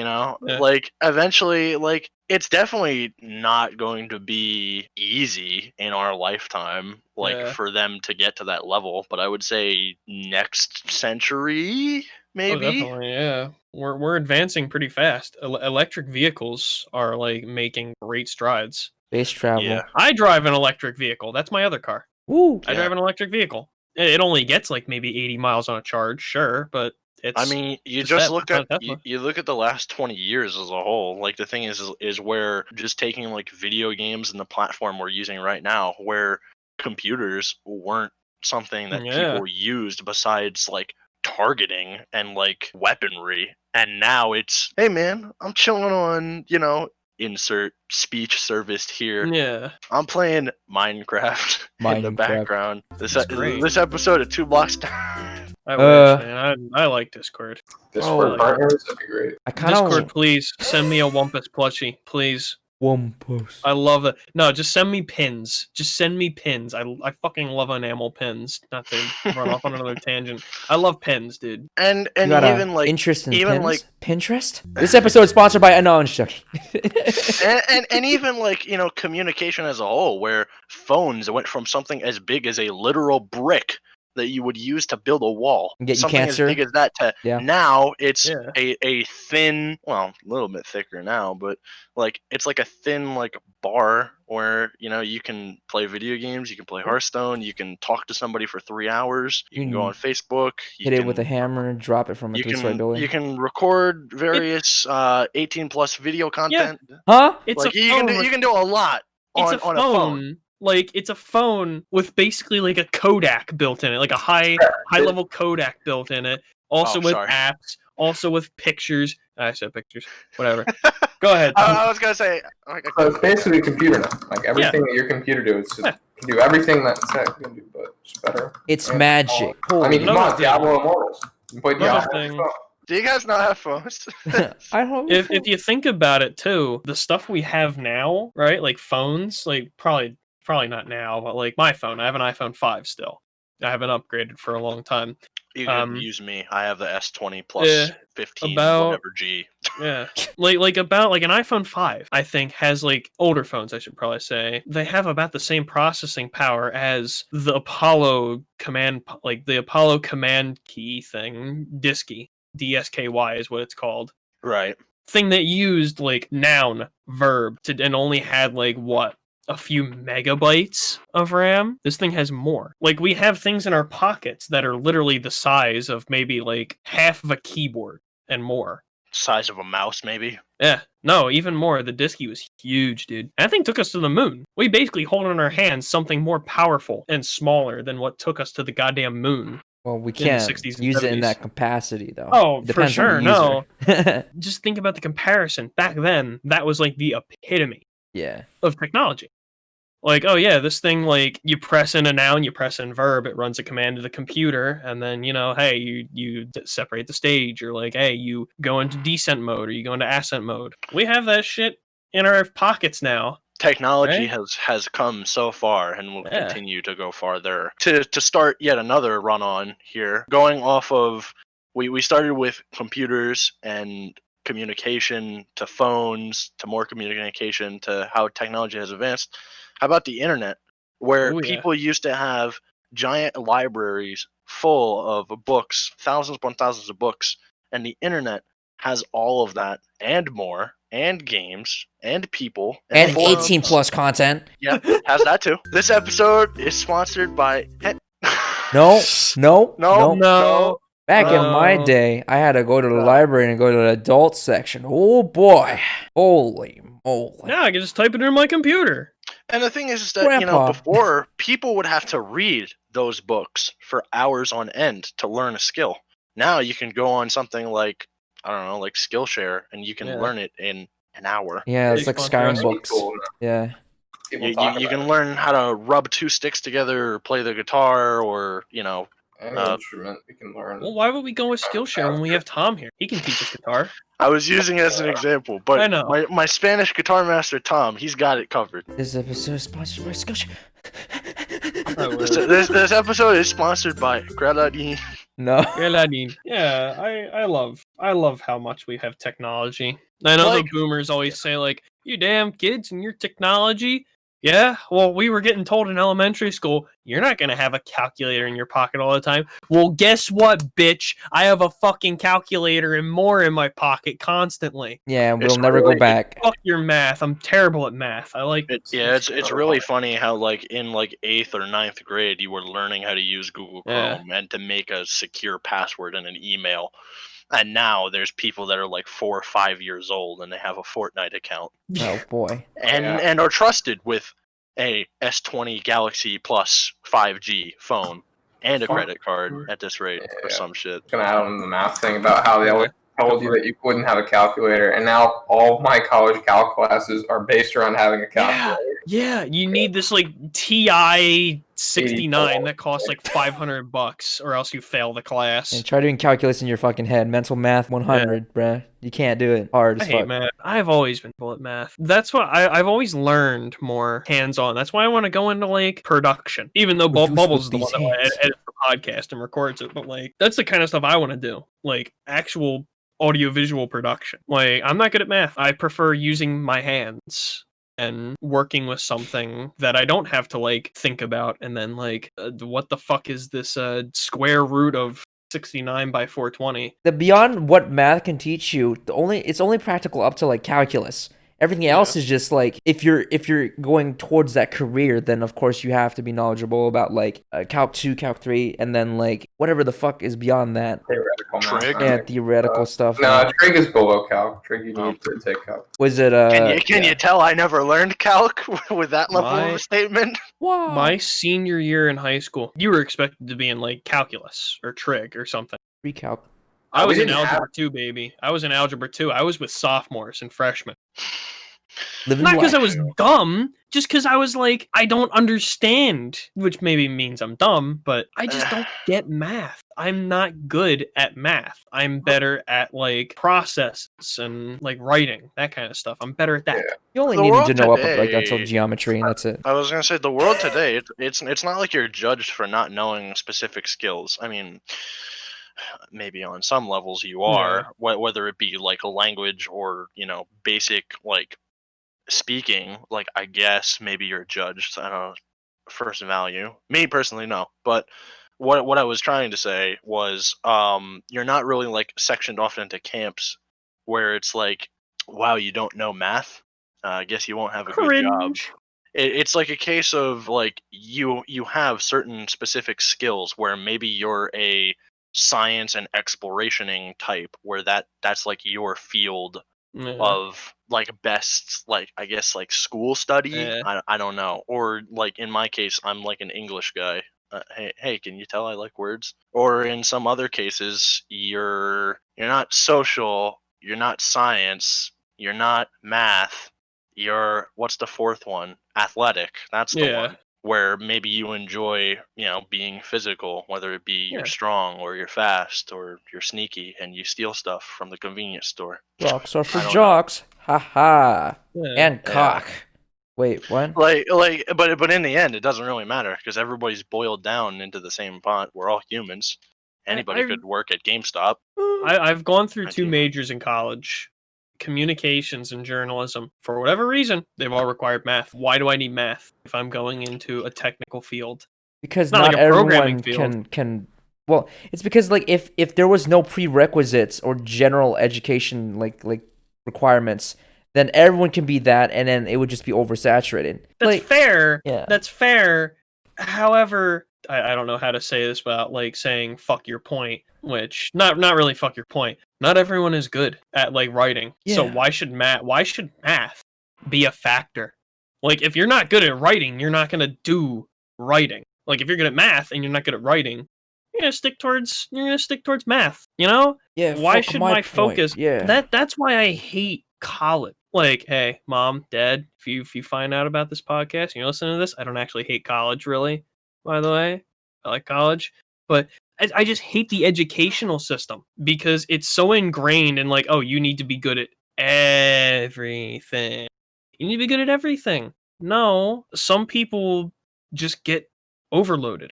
like eventually, like it's definitely not going to be easy in our lifetime, like for them to get to that level. But I would say next century, maybe. Oh, definitely, yeah. We're advancing pretty fast. Electric vehicles are like making great strides. Space travel. Yeah. I drive an electric vehicle. That's my other car. Woo. I drive an electric vehicle. It only gets like maybe 80 miles on a charge, sure, but it's. I mean, you just just that, look it's at not Tesla. you look at the last 20 years as a whole. Like the thing is where just taking like video games and the platform we're using right now, where computers weren't something that people used besides like targeting and like weaponry, and now it's, hey man, I'm chilling on insert speech service here. Yeah. I'm playing Minecraft in the background. This episode of 2 Blocks Down. I wish, man. I like Discord. Discord partners, that'd be great. Discord, please send me a Wumpus plushie, please. Wumpus. I love it. No, just send me pins. Just send me pins. I fucking love enamel pins. Not to run off on another tangent. I love pins, dude. And you got even like interest in even pins? like Pinterest. This episode is sponsored by no, I'm just joking. and even like communication as a whole, where phones went from something as big as a literal brick that you would use to build a wall, Get you something cancer. as big as that, to now it's a thin, well, a little bit thicker now, but like it's like a thin like bar where you can play video games, you can play Hearthstone, you can talk to somebody for 3 hours, you can go on Facebook, hit it with a hammer and drop it from a 3-story building. You can record various 18+ video content. Huh? It's like a you can do a lot on a phone. Like it's a phone with basically like a Kodak built in it, like a high level Kodak built in it. Also with apps, also with pictures. I said pictures. Whatever. Go ahead. I was gonna say. So it's basically a computer now. Like everything that your computer does, it can do everything that can do, but it's better. It's magic. I mean, come on, Diablo Immortals. You play Diablo. Do you guys not have phones? I don't. If you think about it too, the stuff we have now, right? Like phones, like probably not now, but like my phone, I have an iPhone 5 still. I haven't upgraded for a long time. You can use me. I have the S20 plus 15 whatever G. Yeah. like about like an iPhone 5, I think, has like older phones, I should probably say. They have about the same processing power as the Apollo command key thing, DSKY. DSKY is what it's called. Right. Thing that used like noun, verb and only had like what? A few megabytes of RAM. This thing has more. Like we have things in our pockets that are literally the size of maybe like half of a keyboard and more. Size of a mouse, maybe? Yeah. No, even more. The DSKY was huge, dude. That thing took us to the moon. We basically hold in our hands something more powerful and smaller than what took us to the goddamn moon. Well, we can't use it in that capacity, though. Oh, for sure. No. Just think about the comparison. Back then, that was like the epitome of technology. Like, oh yeah, this thing, like, you press in a noun, you press in verb, it runs a command to the computer, and then, hey, you separate the stage, or like, hey, you go into descent mode, or you go into ascent mode. We have that shit in our pockets now. Technology right? has come so far and will Yeah. continue to go farther. To start yet another run on here, going off of we started with computers and communication to phones to more communication to how technology has advanced. How about the internet, where Oh, yeah. people used to have giant libraries full of books, thousands upon thousands of books, and the internet has all of that and more, and games, and people, And forums. 18 plus content. Yeah, has that too. This episode is sponsored by. No. No. Back in my No. day, I had to go to the No. library and go to the adult section. Oh boy. Holy moly. Now I can just type it in my computer. And the thing is that, Grandpa. before, people would have to read those books for hours on end to learn a skill. Now you can go on something like, I don't know, like Skillshare, and you can learn it in an hour. Yeah, it's like Takes Skyrim fun. books. Cool. Yeah. You can learn how to rub two sticks together, or play the guitar, or, Any instrument we can learn. Well, why would we go with Skillshare when we have Tom here? He can teach us guitar. I was using it as an example, but I know. my Spanish guitar master, Tom, he's got it covered. This episode is sponsored by Skillshare. This episode is sponsored by Grenadine. No. Yeah, I love how much we have technology. I know the boomers always say, like, you damn kids and your technology. Yeah, well, we were getting told in elementary school, you're not going to have a calculator in your pocket all the time. Well, guess what, bitch? I have a fucking calculator and more in my pocket constantly. Yeah, we'll never go back. Fuck your math. I'm terrible at math. I like it. Yeah, it's really funny how, like, in, like, 8th or 9th grade, you were learning how to use Google Chrome and to make a secure password in an email. And now there's people that are like 4 or 5 years old and they have a Fortnite account. Oh boy. And are trusted with a S20 Galaxy Plus 5G phone and a credit card at this rate for some shit. Gonna add on the math thing about how they always told you that you wouldn't have a calculator, and now all of my college calc classes are based around having a calculator. Yeah, you need this like TI 69 that costs like $500, or else you fail the class. And try doing calculus in your fucking head. Mental math 100, bruh. You can't do it. Hard as fuck. I hate math. I've always been cool at math. That's why I've always learned more hands-on. That's why I want to go into like production. Even though Bubbles is the one that edits the podcast and records it, but like that's the kind of stuff I want to do. Like actual audiovisual production. Like I'm not good at math. I prefer using my hands and working with something that I don't have to like think about and then like what the fuck is this square root of 69 by 420? The beyond what math can teach you, it's only practical up to like calculus. Everything else is just like if you're going towards that career, then of course you have to be knowledgeable about like Calc 2, Calc 3, and then like whatever the fuck is beyond that. Theoretical Trig? math. Yeah, theoretical stuff. No, Trig is below Calc. Trig you need to take Calc. Was it Can you tell I never learned calc with that level of a statement? Wow. My senior year in high school, you were expected to be in like calculus or trig or something. Recalc. I was in algebra 2, baby. I was in algebra 2. I was with sophomores and freshmen. Not because I was dumb, just because I was like, I don't understand, which maybe means I'm dumb, but I just don't get math. I'm not good at math. I'm better at like processes and like writing, that kind of stuff. I'm better at that. Yeah. You only The needed world to know up today- like until geometry, and that's it. I was gonna say the world today. It's not like you're judged for not knowing specific skills. I mean, maybe on some levels you are, whether it be like a language or basic like speaking. Like I guess maybe you're judged. I don't know, first value. Me personally, no. But what I was trying to say was, you're not really like sectioned off into camps where it's like, wow, you don't know math. I guess you won't have a good job. It's like a case of like you have certain specific skills where maybe you're a science and explorationing type where that's like your field of like best, like I guess like school study. I don't know, or like in my case I'm like an English guy. Hey, can you tell I like words? Or in some other cases you're not social, you're not science, you're not math, what's the fourth one? Athletic. That's the Yeah. one where maybe you enjoy, being physical, whether it be you're Yeah. strong or you're fast or you're sneaky and you steal stuff from the convenience store. Rocks are for I don't know. jocks. Ha ha. Yeah. And Yeah. cock. Wait, what? But in the end, it doesn't really matter because everybody's boiled down into the same pot. We're all humans. Anybody could work at GameStop. I've gone through 2 19. majors in college, communications and journalism. For whatever reason, they've all required math. Why do I need math if I'm going into a technical field? Because Not not like a programming everyone field. can. Well, it's because like if there was no prerequisites or general education like requirements, then everyone can be that, and then it would just be oversaturated. That's Like, fair. yeah. That's fair. However, I don't know how to say this without like saying fuck your point, which not really fuck your point. Not everyone is good at like writing. So Yeah. why should math be a factor? Like if you're not good at writing, you're not going to do writing. Like if you're good at math and you're not good at writing, you're going to stick towards math, Yeah. Why fuck should my my point. focus Yeah. That's why I hate college. Like, hey, mom, dad, if you find out about this podcast and you're listening to this, I don't actually hate college, really. By the way, I like college, but I just hate the educational system because it's so ingrained in like, oh, you need to be good at everything. You need to be good at everything. No, some people just get overloaded.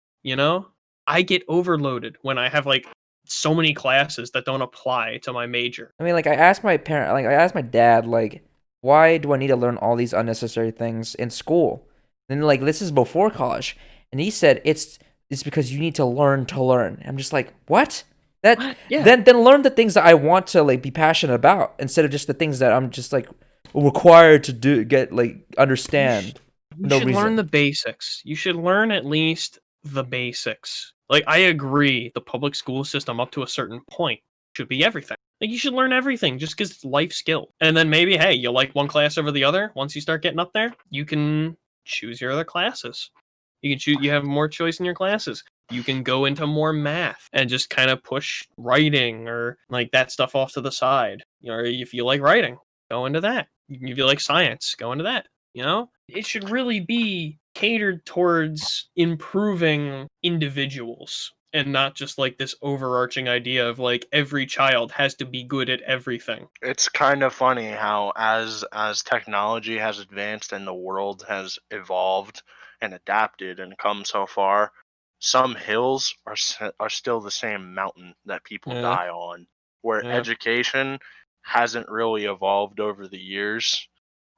I get overloaded when I have like so many classes that don't apply to my major. I mean, like I asked my dad, like, why do I need to learn all these unnecessary things in school? And like this is before college, and he said it's because you need to learn to learn. I'm just like, what? That Yeah. then learn the things that I want to like be passionate about instead of just the things that I'm just like required to understand. You No should reason. learn the basics. You should learn at least the basics. Like, I agree, the public school system up to a certain point should be everything. Like, you should learn everything just because it's life skill. And then maybe, hey, you like one class over the other. Once you start getting up there, you can choose your other classes. You can choose. You have more choice in your classes. You can go into more math and just kind of push writing or like that stuff off to the side. Or if you like writing, go into that. If you like science, go into that. It should really be catered towards improving individuals and not just like this overarching idea of like every child has to be good at everything. It's kind of funny how as technology has advanced and the world has evolved and adapted and come so far, some hills are still the same mountain that people Yeah. die on, where Yeah. education hasn't really evolved over the years,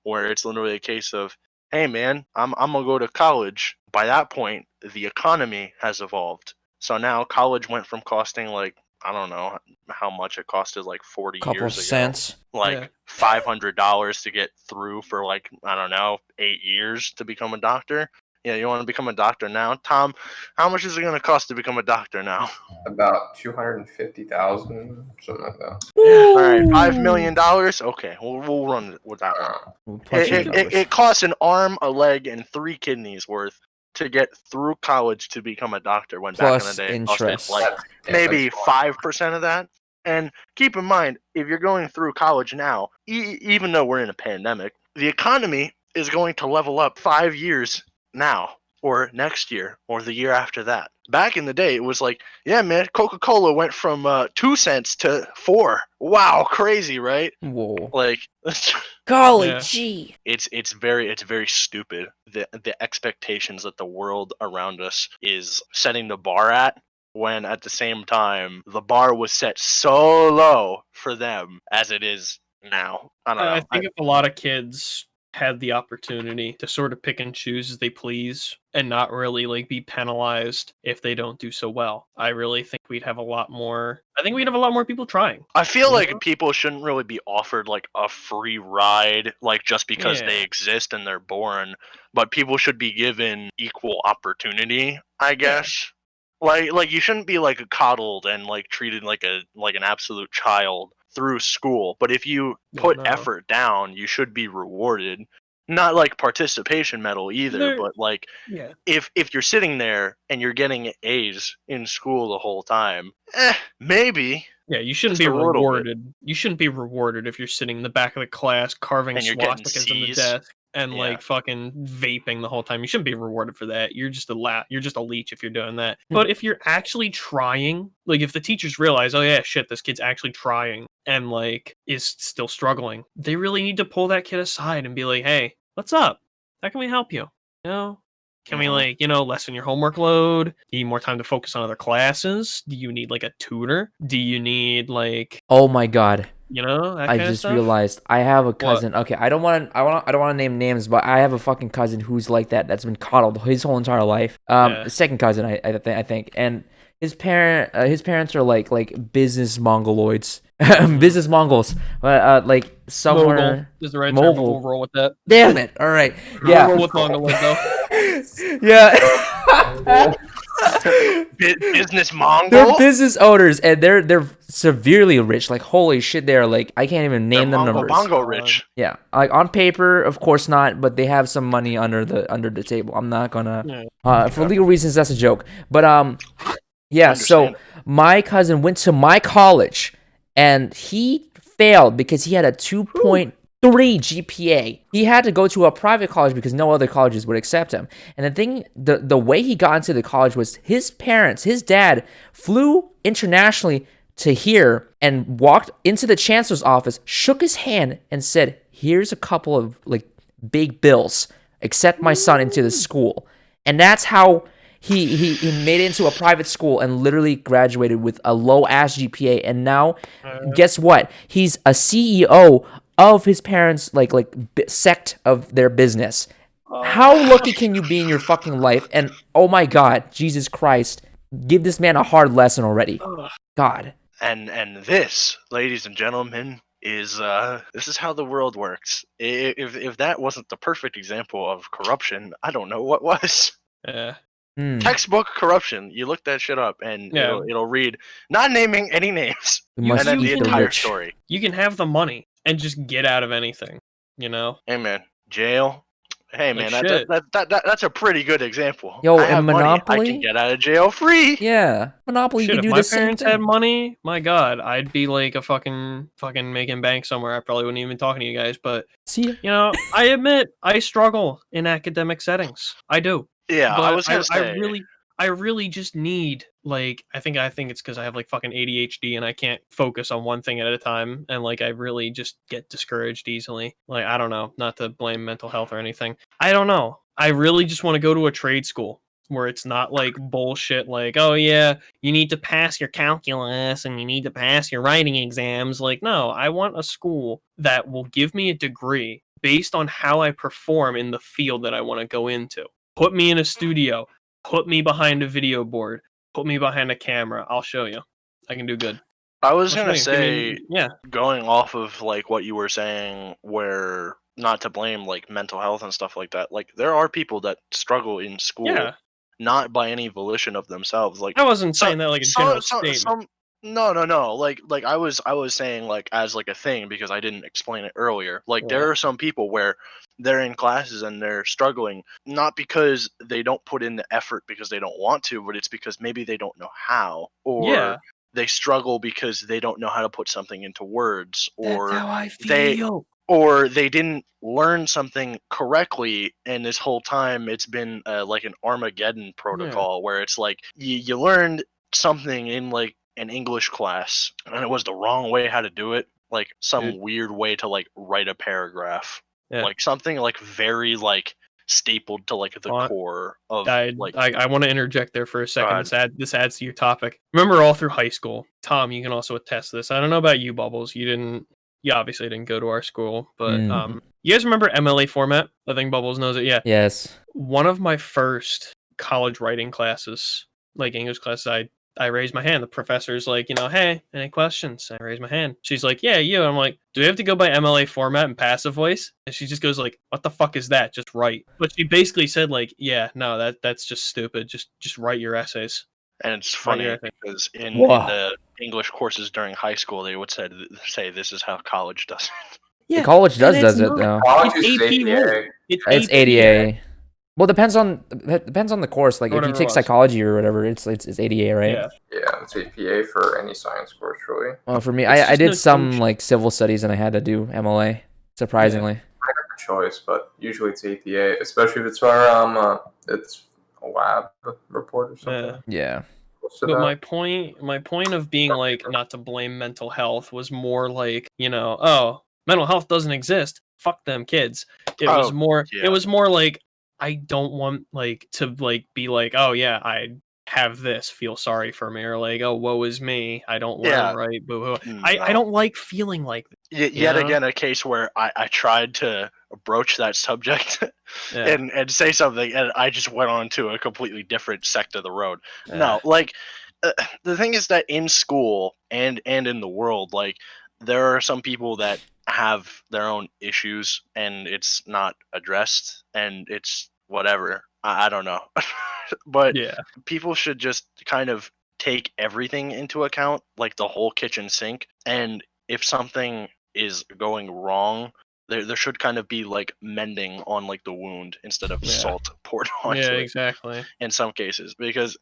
where it's literally a case of, hey man, I'm gonna go to college. By that point, the economy has evolved. So now college went from costing like, I don't know how much it costed like 40 Couple years ago. cents. Like Yeah. $500 to get through for like, I don't know, 8 years to become a doctor. Yeah, you want to become a doctor now? Tom, how much is it going to cost to become a doctor now? About 250,000, something like that. All right, $5 million? Okay, we'll run with that one. We'll punch in numbers. It costs an arm, a leg, and 3 kidneys worth to get through college to become a doctor. When Plus back in the day, it interest. costed like maybe 5% of that. And keep in mind, if you're going through college now, even though we're in a pandemic, the economy is going to level up 5 years now, or next year, or the year after that. Back in the day, it was like, yeah, man, Coca-Cola went from 2 cents to 4. Wow, crazy, right? Whoa. Like, Golly Yeah. gee. it's very stupid. The expectations that the world around us is setting the bar at, when at the same time the bar was set so low for them as it is now. I don't know. I think if a lot of kids had the opportunity to sort of pick and choose as they please and not really like be penalized if they don't do so well, I really think we'd have a lot more people trying. I feel like people shouldn't really be offered like a free ride, like just because they Yeah. exist and they're born, but people should be given equal opportunity, I guess. Like you shouldn't be like coddled and like treated like an absolute child through school, but if you Yeah, put no. effort down, you should be rewarded. Not like participation medal either, There- but like Yeah. if you're sitting there and you're getting A's in school the whole time, maybe. Yeah, you shouldn't Just be a little bit. rewarded. You shouldn't be rewarded if you're sitting in the back of the class carving And you're getting swastikas on the Cs. desk and Yeah. like fucking vaping the whole time. You shouldn't be rewarded for that. You're just a leech if you're doing that. But if you're actually trying, like if the teachers realize, oh yeah, shit, this kid's actually trying and like is still struggling, they really need to pull that kid aside and be like, hey, what's up? How can we help you? You know? Can we like, lessen your homework load? Do you need more time to focus on other classes? Do you need like a tutor? Do you need like Oh my god. that I kind of just stuff? realized I have a cousin. Okay, I don't want to name names, but I have a fucking cousin who's like that. That's been coddled his whole entire life. Yeah. The second cousin, I think, and his parents are like business mongoloids, business Mongols. Like somewhere. Mogul is the right term, but we'll roll with that. Damn it! All right, yeah. We'll roll with mongoloid though. Yeah. Business Mongol. They're business owners, and they're severely rich. Like holy shit, they're like I can't even name them numbers. Bongo rich. Yeah, like on paper, of course not, but they have some money under the table. I'm not gonna for legal reasons. That's a joke, but yeah. So my cousin went to my college, and he failed because he had a 2.3 GPA. He had to go to a private college because no other colleges would accept him. And the way he got into the college was his dad flew internationally to here and walked into the chancellor's office, shook his hand, and said, "Here's a couple of like big bills. Accept my son into the school." And that's how he made it into a private school and literally graduated with a low ass GPA. And now, guess what? He's a CEO of his parents' like sect of their business. How lucky can you be in your fucking life? And oh my God, Jesus Christ, give this man a hard lesson already. God. And this, ladies and gentlemen, is this is how the world works. If that wasn't the perfect example of corruption, I don't know what was. Yeah. Textbook corruption. You look that shit up, and it'll read, not naming any names, and then the entire story. You can have the money and just get out of anything, Hey man, jail. Hey man, shit. that's a pretty good example. Yo, I have and Monopoly, money, I can get out of jail free. Yeah, Monopoly. Shit, you can do if the my same parents thing. had money, my God, I'd be like a fucking making bank somewhere. I probably wouldn't even be talking to you guys, but See ya. I admit I struggle in academic settings. I do. Yeah, but I was gonna say. I really just need like I think it's because I have like fucking ADHD and I can't focus on one thing at a time, and like I really just get discouraged easily. Like I don't know, not to blame mental health or anything. I don't know. I really just want to go to a trade school where it's not like bullshit like, oh yeah, you need to pass your calculus and you need to pass your writing exams. Like no, I want a school that will give me a degree based on how I perform in the field that I want to go into. Put me in a studio. Put me behind a video board. Put me behind a camera. I'll show you. I can do good. I was gonna say, yeah. Going off of like what you were saying, where not to blame like mental health and stuff like that. Like there are people that struggle in school, not by any volition of themselves. Like I wasn't saying that like a general statement. No. Like I was saying like as like a thing because I didn't explain it earlier. Like there are some people where they're in classes and they're struggling not because they don't put in the effort because they don't want to, but it's because maybe they don't know how, or they struggle because they don't know how to put something into words, or that's how I feel. They didn't learn something correctly, and this whole time it's been like an Armageddon protocol where it's like you learned something in like an English class and it was the wrong way how to do it, like some weird way to like write a paragraph, like something like very like stapled to like the core of like. I want to interject there for a second. This adds to your topic. Remember all through high school, Tom, you can also attest to this. I don't know about you, Bubbles. You obviously didn't go to our school, but you guys remember MLA format? I think Bubbles knows it. Yeah. Yes. One of my first college writing classes, like English classes, I raised my hand. The professor's like, hey, any questions? I raise my hand. She's like, yeah, you. I'm like, do we have to go by MLA format and passive voice? And she just goes like, what the fuck is that? Just write. But she basically said like, yeah, no, that's just stupid. Just write your essays. And it's funny because in the English courses during high school, they would say this is how college does it. Yeah, the college does it though. College is It's ADA. Well, depends on the course. Like if you take psychology or whatever, it's ADA, right? Yeah. Yeah, it's APA for any science course, really. Well, for me, I did some like civil studies and I had to do MLA. Surprisingly. I have a choice, but usually it's APA, especially if it's our it's a lab report or something. Yeah. But my point of being like not to blame mental health was more like, oh, mental health doesn't exist. Fuck them kids. It was more like I don't want like to like be like, oh yeah, I have this, feel sorry for me, or like, oh, woe is me, I don't learn right, boo hoo. I don't like feeling like that. Yet again, a case where I tried to broach that subject and say something, and I just went on to a completely different sect of the road. No, like the thing is that in school and in the world, like there are some people that have their own issues and it's not addressed, and it's whatever. I don't know. But people should just kind of take everything into account, like the whole kitchen sink. And if something is going wrong, there should kind of be like mending on like the wound instead of salt poured onto it. Exactly. In some cases, because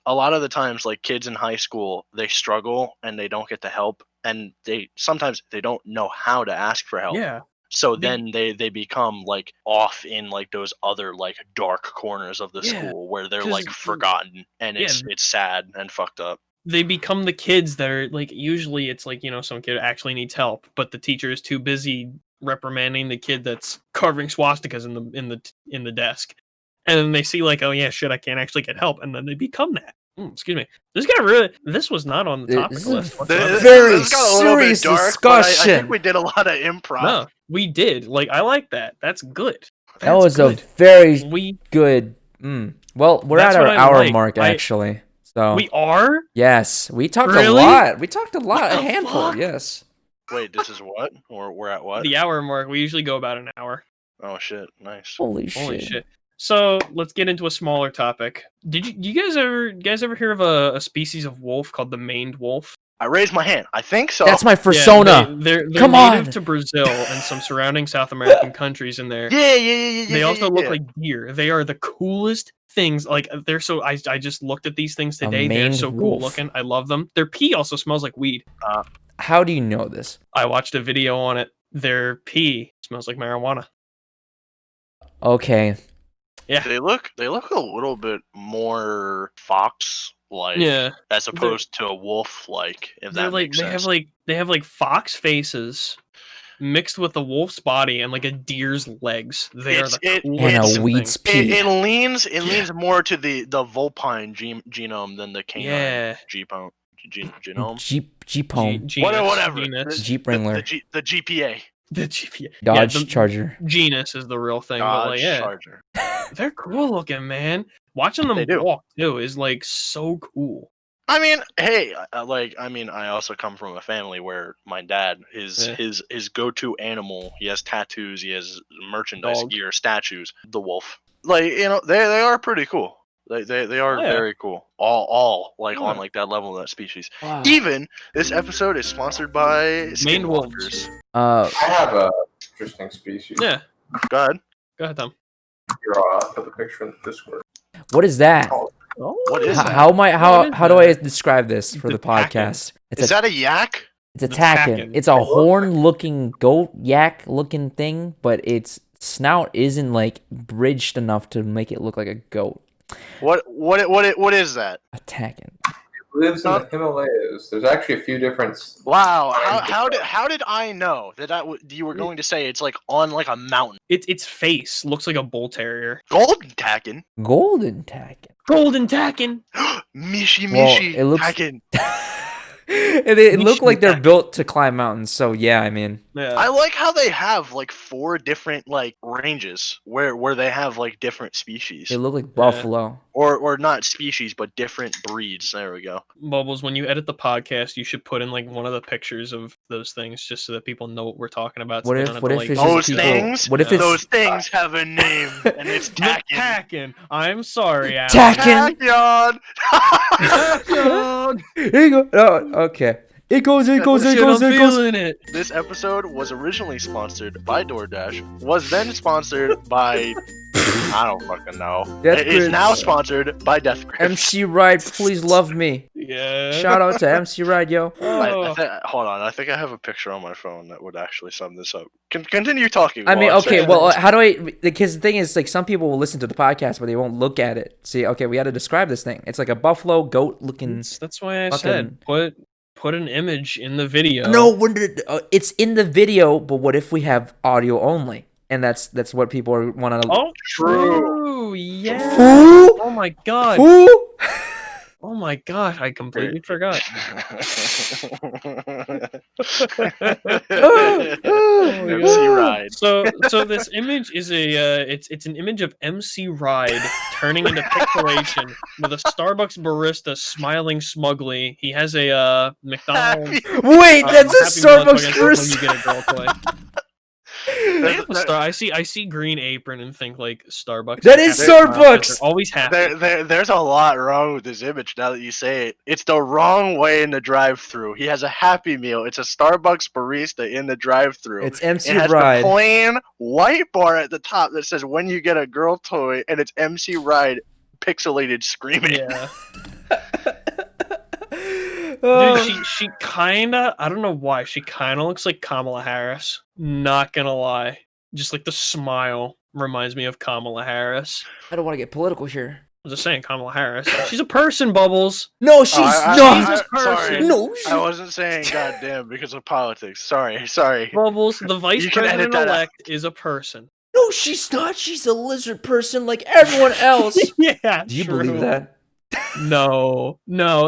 a lot of the times, like kids in high school, they struggle and they don't get the help, and sometimes they don't know how to ask for help. Yeah. So then they become like off in like those other like dark corners of the school where they're like forgotten, and it's sad and fucked up. They become the kids that are like, usually it's like, some kid actually needs help, but the teacher is too busy reprimanding the kid that's carving swastikas in the desk. And then they see like, oh yeah, shit, I can't actually get help, and then they become that. Excuse me. This was not on the topic list. Very serious discussion. I think we did a lot of improv. No, we did. Like, I like that. That's good. That was a very good. Well, we're at our hour mark, actually. So we are. Yes, we talked a lot. We talked a lot. A handful. Yes. Wait, this is what? Or we're at what? The hour mark. We usually go about an hour. Oh shit! Nice. Holy shit. So let's get into a smaller topic. Did you guys ever hear of a species of wolf called the maned wolf? I raised my hand. I think so. That's my persona. They're native to Brazil and some surrounding South American countries in there. Yeah. They also look like deer. They are the coolest things. Like they're so. I just looked at these things today. They're so cool looking. I love them. Their pee also smells like weed. How do you know this? I watched a video on it. Their pee smells like marijuana. Okay. Yeah. They look a little bit more fox-like, as opposed to a wolf-like. If that makes sense. They have like fox faces mixed with a wolf's body and like a deer's legs. They are the coolest and a weed's pee. It leans more to the vulpine genome than the canine genome. Jeepone. Whatever. Jeep Wrangler. The GPA. The GPA. Dodge Charger. Genus is the real thing. Dodge but Charger. They're cool looking, man. Watching them walk too is like so cool. I mean, hey, I also come from a family where my dad, his go-to animal, he has tattoos, he has merchandise gear, statues, the wolf. Like, they are pretty cool. They are very cool. All on like that level of that species. Wow. Even this episode is sponsored by Skinwalkers. I have a interesting species. Yeah. Go ahead, Tom. I'll put the picture in the Discord. What is that? What is that? How do I describe this for the podcast? Is that a yak? It's a takin. It's a horn-looking goat yak-looking thing, but its snout isn't like bridged enough to make it look like a goat. What is that? A takin. It lives in the Himalayas. There's actually a few different. Wow. How did I know that you were going to say it's like on like a mountain? Its face looks like a bull terrier. Golden takin. Mishi it looks... takin. It look like they're built to climb mountains, so yeah, I mean. Yeah. I like how they have like 4 different like ranges where they have like different species. They look like buffalo. Or not species, but different breeds. There we go. Bubbles, when you edit the podcast, you should put in like one of the pictures of those things just so that people know what we're talking about. So those things have a name and it's Takin. I'm sorry, Alan. Takin. Takin. Here you go. Oh, okay. It goes, it goes, it Shit, goes, I'm it goes. feeling it. This episode was originally sponsored by DoorDash, was then sponsored by I don't fucking know. Death It is Grips. now sponsored by Death Grips. MC Ride, please love me. Yeah. Shout out to MC Ride, yo. Oh. Hold on, I think I have a picture on my phone that would actually sum this up. Continue talking. I mean, while I'm okay, saying well, this. how do I? Because the thing is, like, some people will listen to the podcast, but they won't look at it. See, okay, we had to describe this thing. It's like a buffalo goat looking. That's why I fucking- said put an image in the video. No, it's in the video, but what if we have audio only? And that's what people want to. Oh, True. true. Yeah. Foo! Oh my god. Foo! Oh my god. I completely forgot. MC Ride. So this image is it's an image of MC Ride turning into pixelation with a Starbucks barista smiling smugly. He has a McDonald's. Wait, that's a Happy Meal Starbucks toy when person. you get a girl toy. They have a star. I see Green Apron and think like Starbucks. That is Starbucks! They're always happy. There's a lot wrong with this image now that you say it. It's the wrong way in the drive-thru. He has a Happy Meal. It's a Starbucks barista in the drive-thru. It's MC It has Ride. the plain white bar at the top that says "When you get a girl toy," and it's MC Ride pixelated screaming. Yeah. Oh. Dude, she kinda, I don't know why, she kinda looks like Kamala Harris. Not gonna lie. Just like the smile reminds me of Kamala Harris. I don't want to get political here. I'm just saying, Kamala Harris. She's a person, Bubbles. No, she's not. Jesus sorry. No, I wasn't saying goddamn because of politics. Sorry. Bubbles, the vice You can edit that out. president-elect is a person. no, she's not. She's a lizard person like everyone else. Yeah, Do you true. believe that? No,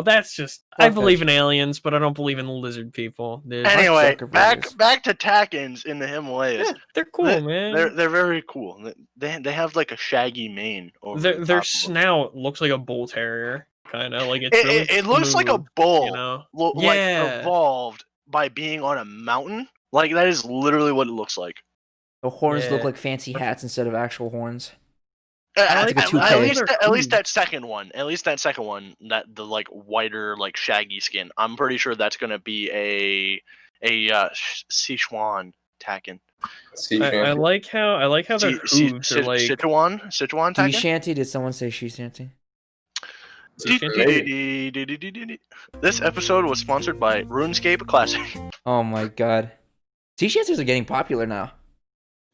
that's just... I Fuck believe that in aliens, but I don't believe in lizard people. Dude. Anyway, Zuckerberg is- back to Takins in the Himalayas. Yeah, they're cool, man. They're very cool. They have like a shaggy mane over Their the top their of them. snout looks like a bull terrier, kind of like it's. It, really it looks like a smooth, bull, you know. like Yeah. evolved by being on a mountain. Like that is literally what it looks like. The horns look Yeah. like fancy hats instead of actual horns. At, like a at- toupee. at least, They're at least cool. that second one. At least that second one. That the like whiter, like shaggy skin. I'm pretty sure that's gonna be a Sichuan Takin. I like how their hooves are like. Sichuan Sea Takin. shanty? Did someone say she shanty? This episode was sponsored by RuneScape Classic. Oh my god. Sea shanties are getting popular now.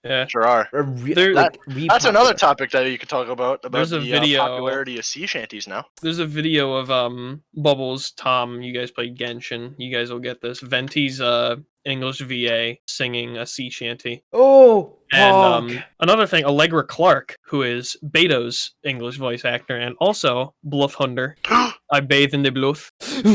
Yeah. Sure are. That's another topic that you could talk about There's a the video- popularity of sea shanties now. There's a video of Bubbles, Tom. You guys played Genshin. You guys will get this. Venti's English VA singing a sea shanty. Oh, And another thing, Allegra Clark, who is Beto's English voice actor and also Bluffhunder. I bathe in the bluff.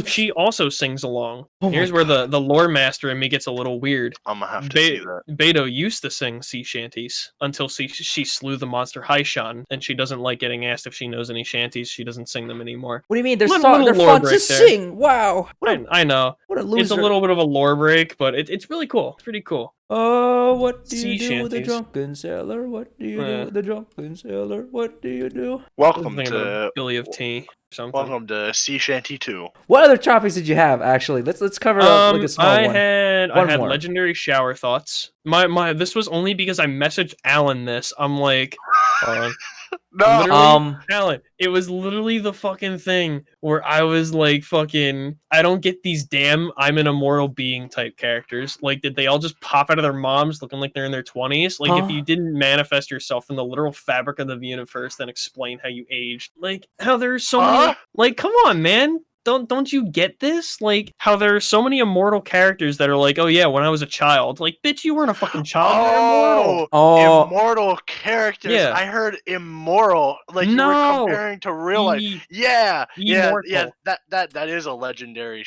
She also sings along. Oh my Here's where the lore master in me gets a little weird. I'm gonna have to see that. Beto used to sing sea shanties until she slew the monster Haishan, and she doesn't like getting asked if she knows any shanties. She doesn't sing them anymore. What do you mean? They're Little they're lore fun to break there. sing. Wow. I know. What a loser. It's a little bit of a lore break, but it's really cool. It's pretty cool. Oh, what do Sea you do with a shanties. drunken sailor? What do you do with a drunken sailor? What do you do? Welcome Thinking about to Billy of Tea or something. welcome to Sea Shanty 2. What other topics did you have? Actually, let's cover like a small I one. had One I had more. legendary shower thoughts. My this was only because I messaged Alan this. I'm like, hold on. No, Literally, Alan, it was literally the fucking thing where I was like, fucking, I don't get these damn I'm an immortal being type characters. Like, did they all just pop out of their moms looking like they're in their 20s? Like, Huh? if you didn't manifest yourself in the literal fabric of the universe, then explain how you aged. Like, how there's so many. Huh? Like, come on, man. Don't you get this? Like, how there are so many immortal characters that are like, oh yeah, when I was a child. Like, bitch, you weren't a fucking child. You're immortal. Oh, immortal characters. Yeah. I heard immoral. Like you were No. comparing to real life. E- Yeah. Immortal. That is a legendary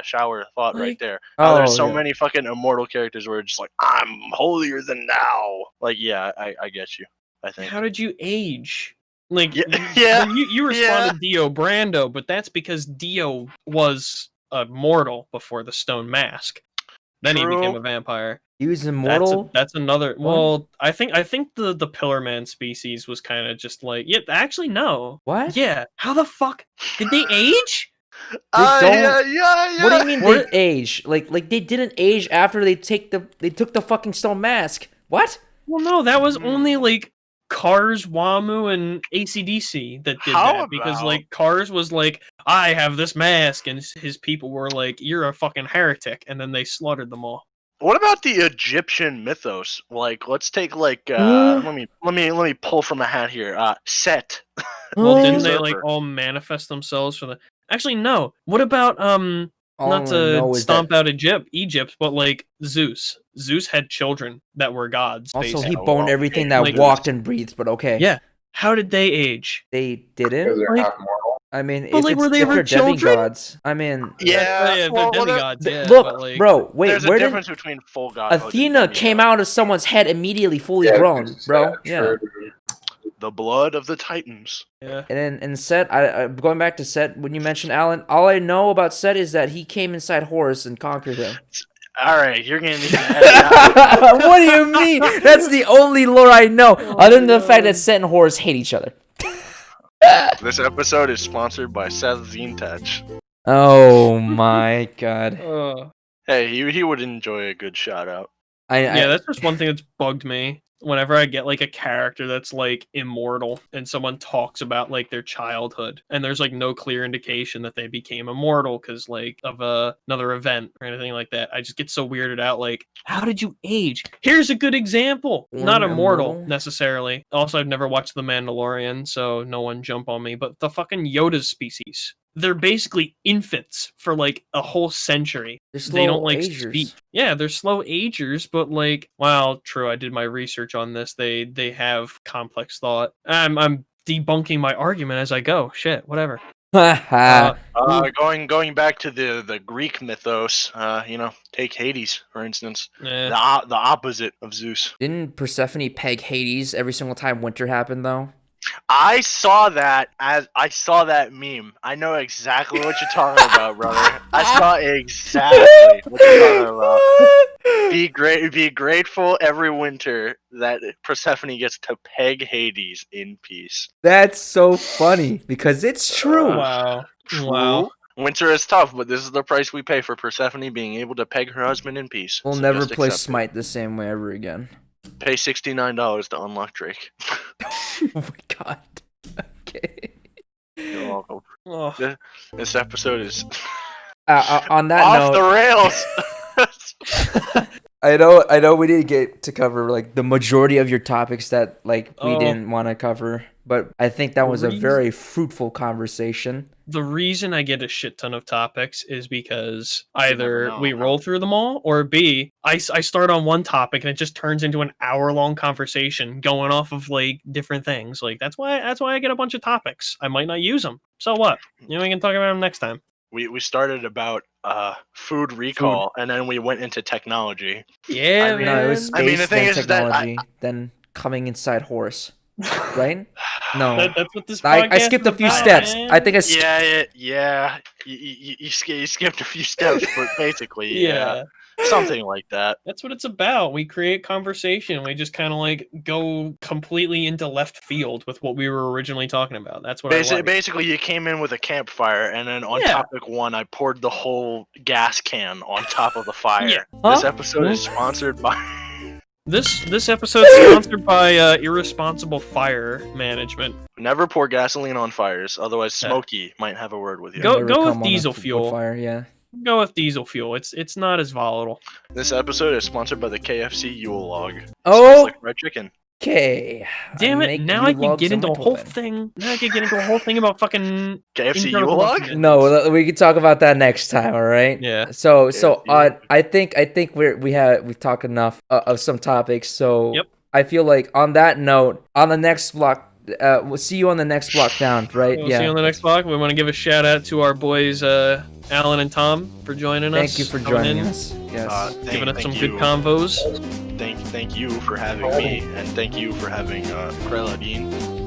shower thought right Like- there. oh, There's so yeah. many fucking immortal characters where it's just like I'm holier than thou. Like yeah, I get you. I think. How did you age? Like, Yeah, you- yeah, you responded Dio Brando, but that's because Dio was a mortal before the stone mask. Then he True. became a vampire. he was immortal. That's another. What? Well, I think the Pillar Man species was kind of just like, yeah. Actually, no. What? Yeah. How the fuck did they age? Yeah. What do you mean they age? Like they didn't age after they took the fucking stone mask. What? Well, no, that was only like Cars, WAMU, and AC/DC that did How that because about- like Cars was like, I have this mask, and his people were like, you're a fucking heretic, and then they slaughtered them all. What about the Egyptian mythos? Like, let's take like let me pull from a hat here. Set. Well, Oh. didn't they like Usurper. all manifest themselves for the? Actually, no. What about All not I to know is stomp that out Egypt, but like Zeus. Zeus had children that were gods. also basically. he boned everything that like- walked and breathed. But okay, Yeah. How did they age? they Because didn't. they're Like- half mortal. I mean, But, if, like, it's, were they if ever they're children? demigods, I mean, They're well, demigods. Yeah, look, but, like, bro, wait, there's a where did difference between full god. Athena came out of someone's head immediately, fully Yeah, grown, because, bro? Yeah. true. The blood of the Titans. Yeah. And then in Set, I going back to Set, when you mentioned Alan, all I know about Set is that he came inside Horus and conquered him. All right, you're gonna need to edit out. What do you mean? That's the only lore I know, other than the fact that Set and Horus hate each other. This episode is sponsored by Seth Zintach. Oh my god. Hey, he would enjoy a good shout out. Yeah, that's just one thing that's bugged me. Whenever I get like a character that's like immortal and someone talks about like their childhood and there's like no clear indication that they became immortal because like of another event or anything like that, I just get so weirded out. Like, how did you age? Here's a good example. Not immortal necessarily. Also, I've never watched The Mandalorian, so no one jump on me. But the fucking Yoda species. They're basically infants for like a whole century. They don't like speak. Yeah, they're slow agers, but like, well, true. I did my research on this. They have complex thought. I'm debunking my argument as I go. Shit, whatever. Going back to the Greek mythos, take Hades for instance. The opposite of Zeus. Didn't Persephone peg Hades every single time winter happened though? I saw that meme. I know exactly what you're talking about, brother. I saw exactly what you're talking about. Be grateful every winter that Persephone gets to peg Hades in peace. That's so funny because it's true. Wow. True. Wow. Winter is tough, but this is the price we pay for Persephone being able to peg her husband in peace. We'll So never just play accept it. Smite the same way ever again. Pay $69 to unlock Drake. Oh my god. Okay. You're welcome. Oh. This episode is On that off note, the rails. I know we didn't get to cover like the majority of your topics that like we didn't want to cover, but I think that was a very fruitful conversation. The reason I get a shit ton of topics is because either we roll through them all, or B, I start on one topic and it just turns into an hour-long conversation going off of like different things. Like that's why I get a bunch of topics. I might not use them. So what? We can talk about them next time. We started about food recall, and then we went into technology. Yeah, No, it was space, I mean, the thing then is that technology, then coming inside Horus. Right? No. That's what this I podcast skipped a is few about, steps. man. I think I Yeah. You skipped a few steps, but basically, Yeah. something like that. That's what it's about. We create conversation. We just kind of like go completely into left field with what we were originally talking about. That's what I like. Basically, you came in with a campfire, and then on topic one, I poured the whole gas can on top of the fire. Yeah. This episode is sponsored by. This episode is sponsored by Irresponsible Fire Management. Never pour gasoline on fires, otherwise Smokey might have a word with you. Go never with come on a diesel wood fuel. Fire, yeah. Go with diesel fuel. It's not as volatile. This episode is sponsored by the KFC Yule Log. Oh! Smells like fried chicken. Okay. Damn it! Now I can get into a whole thing. Now I can get into a whole thing about fucking KFC internal Yule Log? documents. No, we can talk about that next time. All right. Yeah. So I think we've talked enough of some topics. So Yep. I feel like on that note, on the next block, we'll see you on the next block down. Right? We'll see you on the next block. We want to give a shout out to our boys Alan and Tom for joining us. Thank you for joining us. Yes. Giving us some thank good you. convos. Thank you for having me, and thank you for having Krell.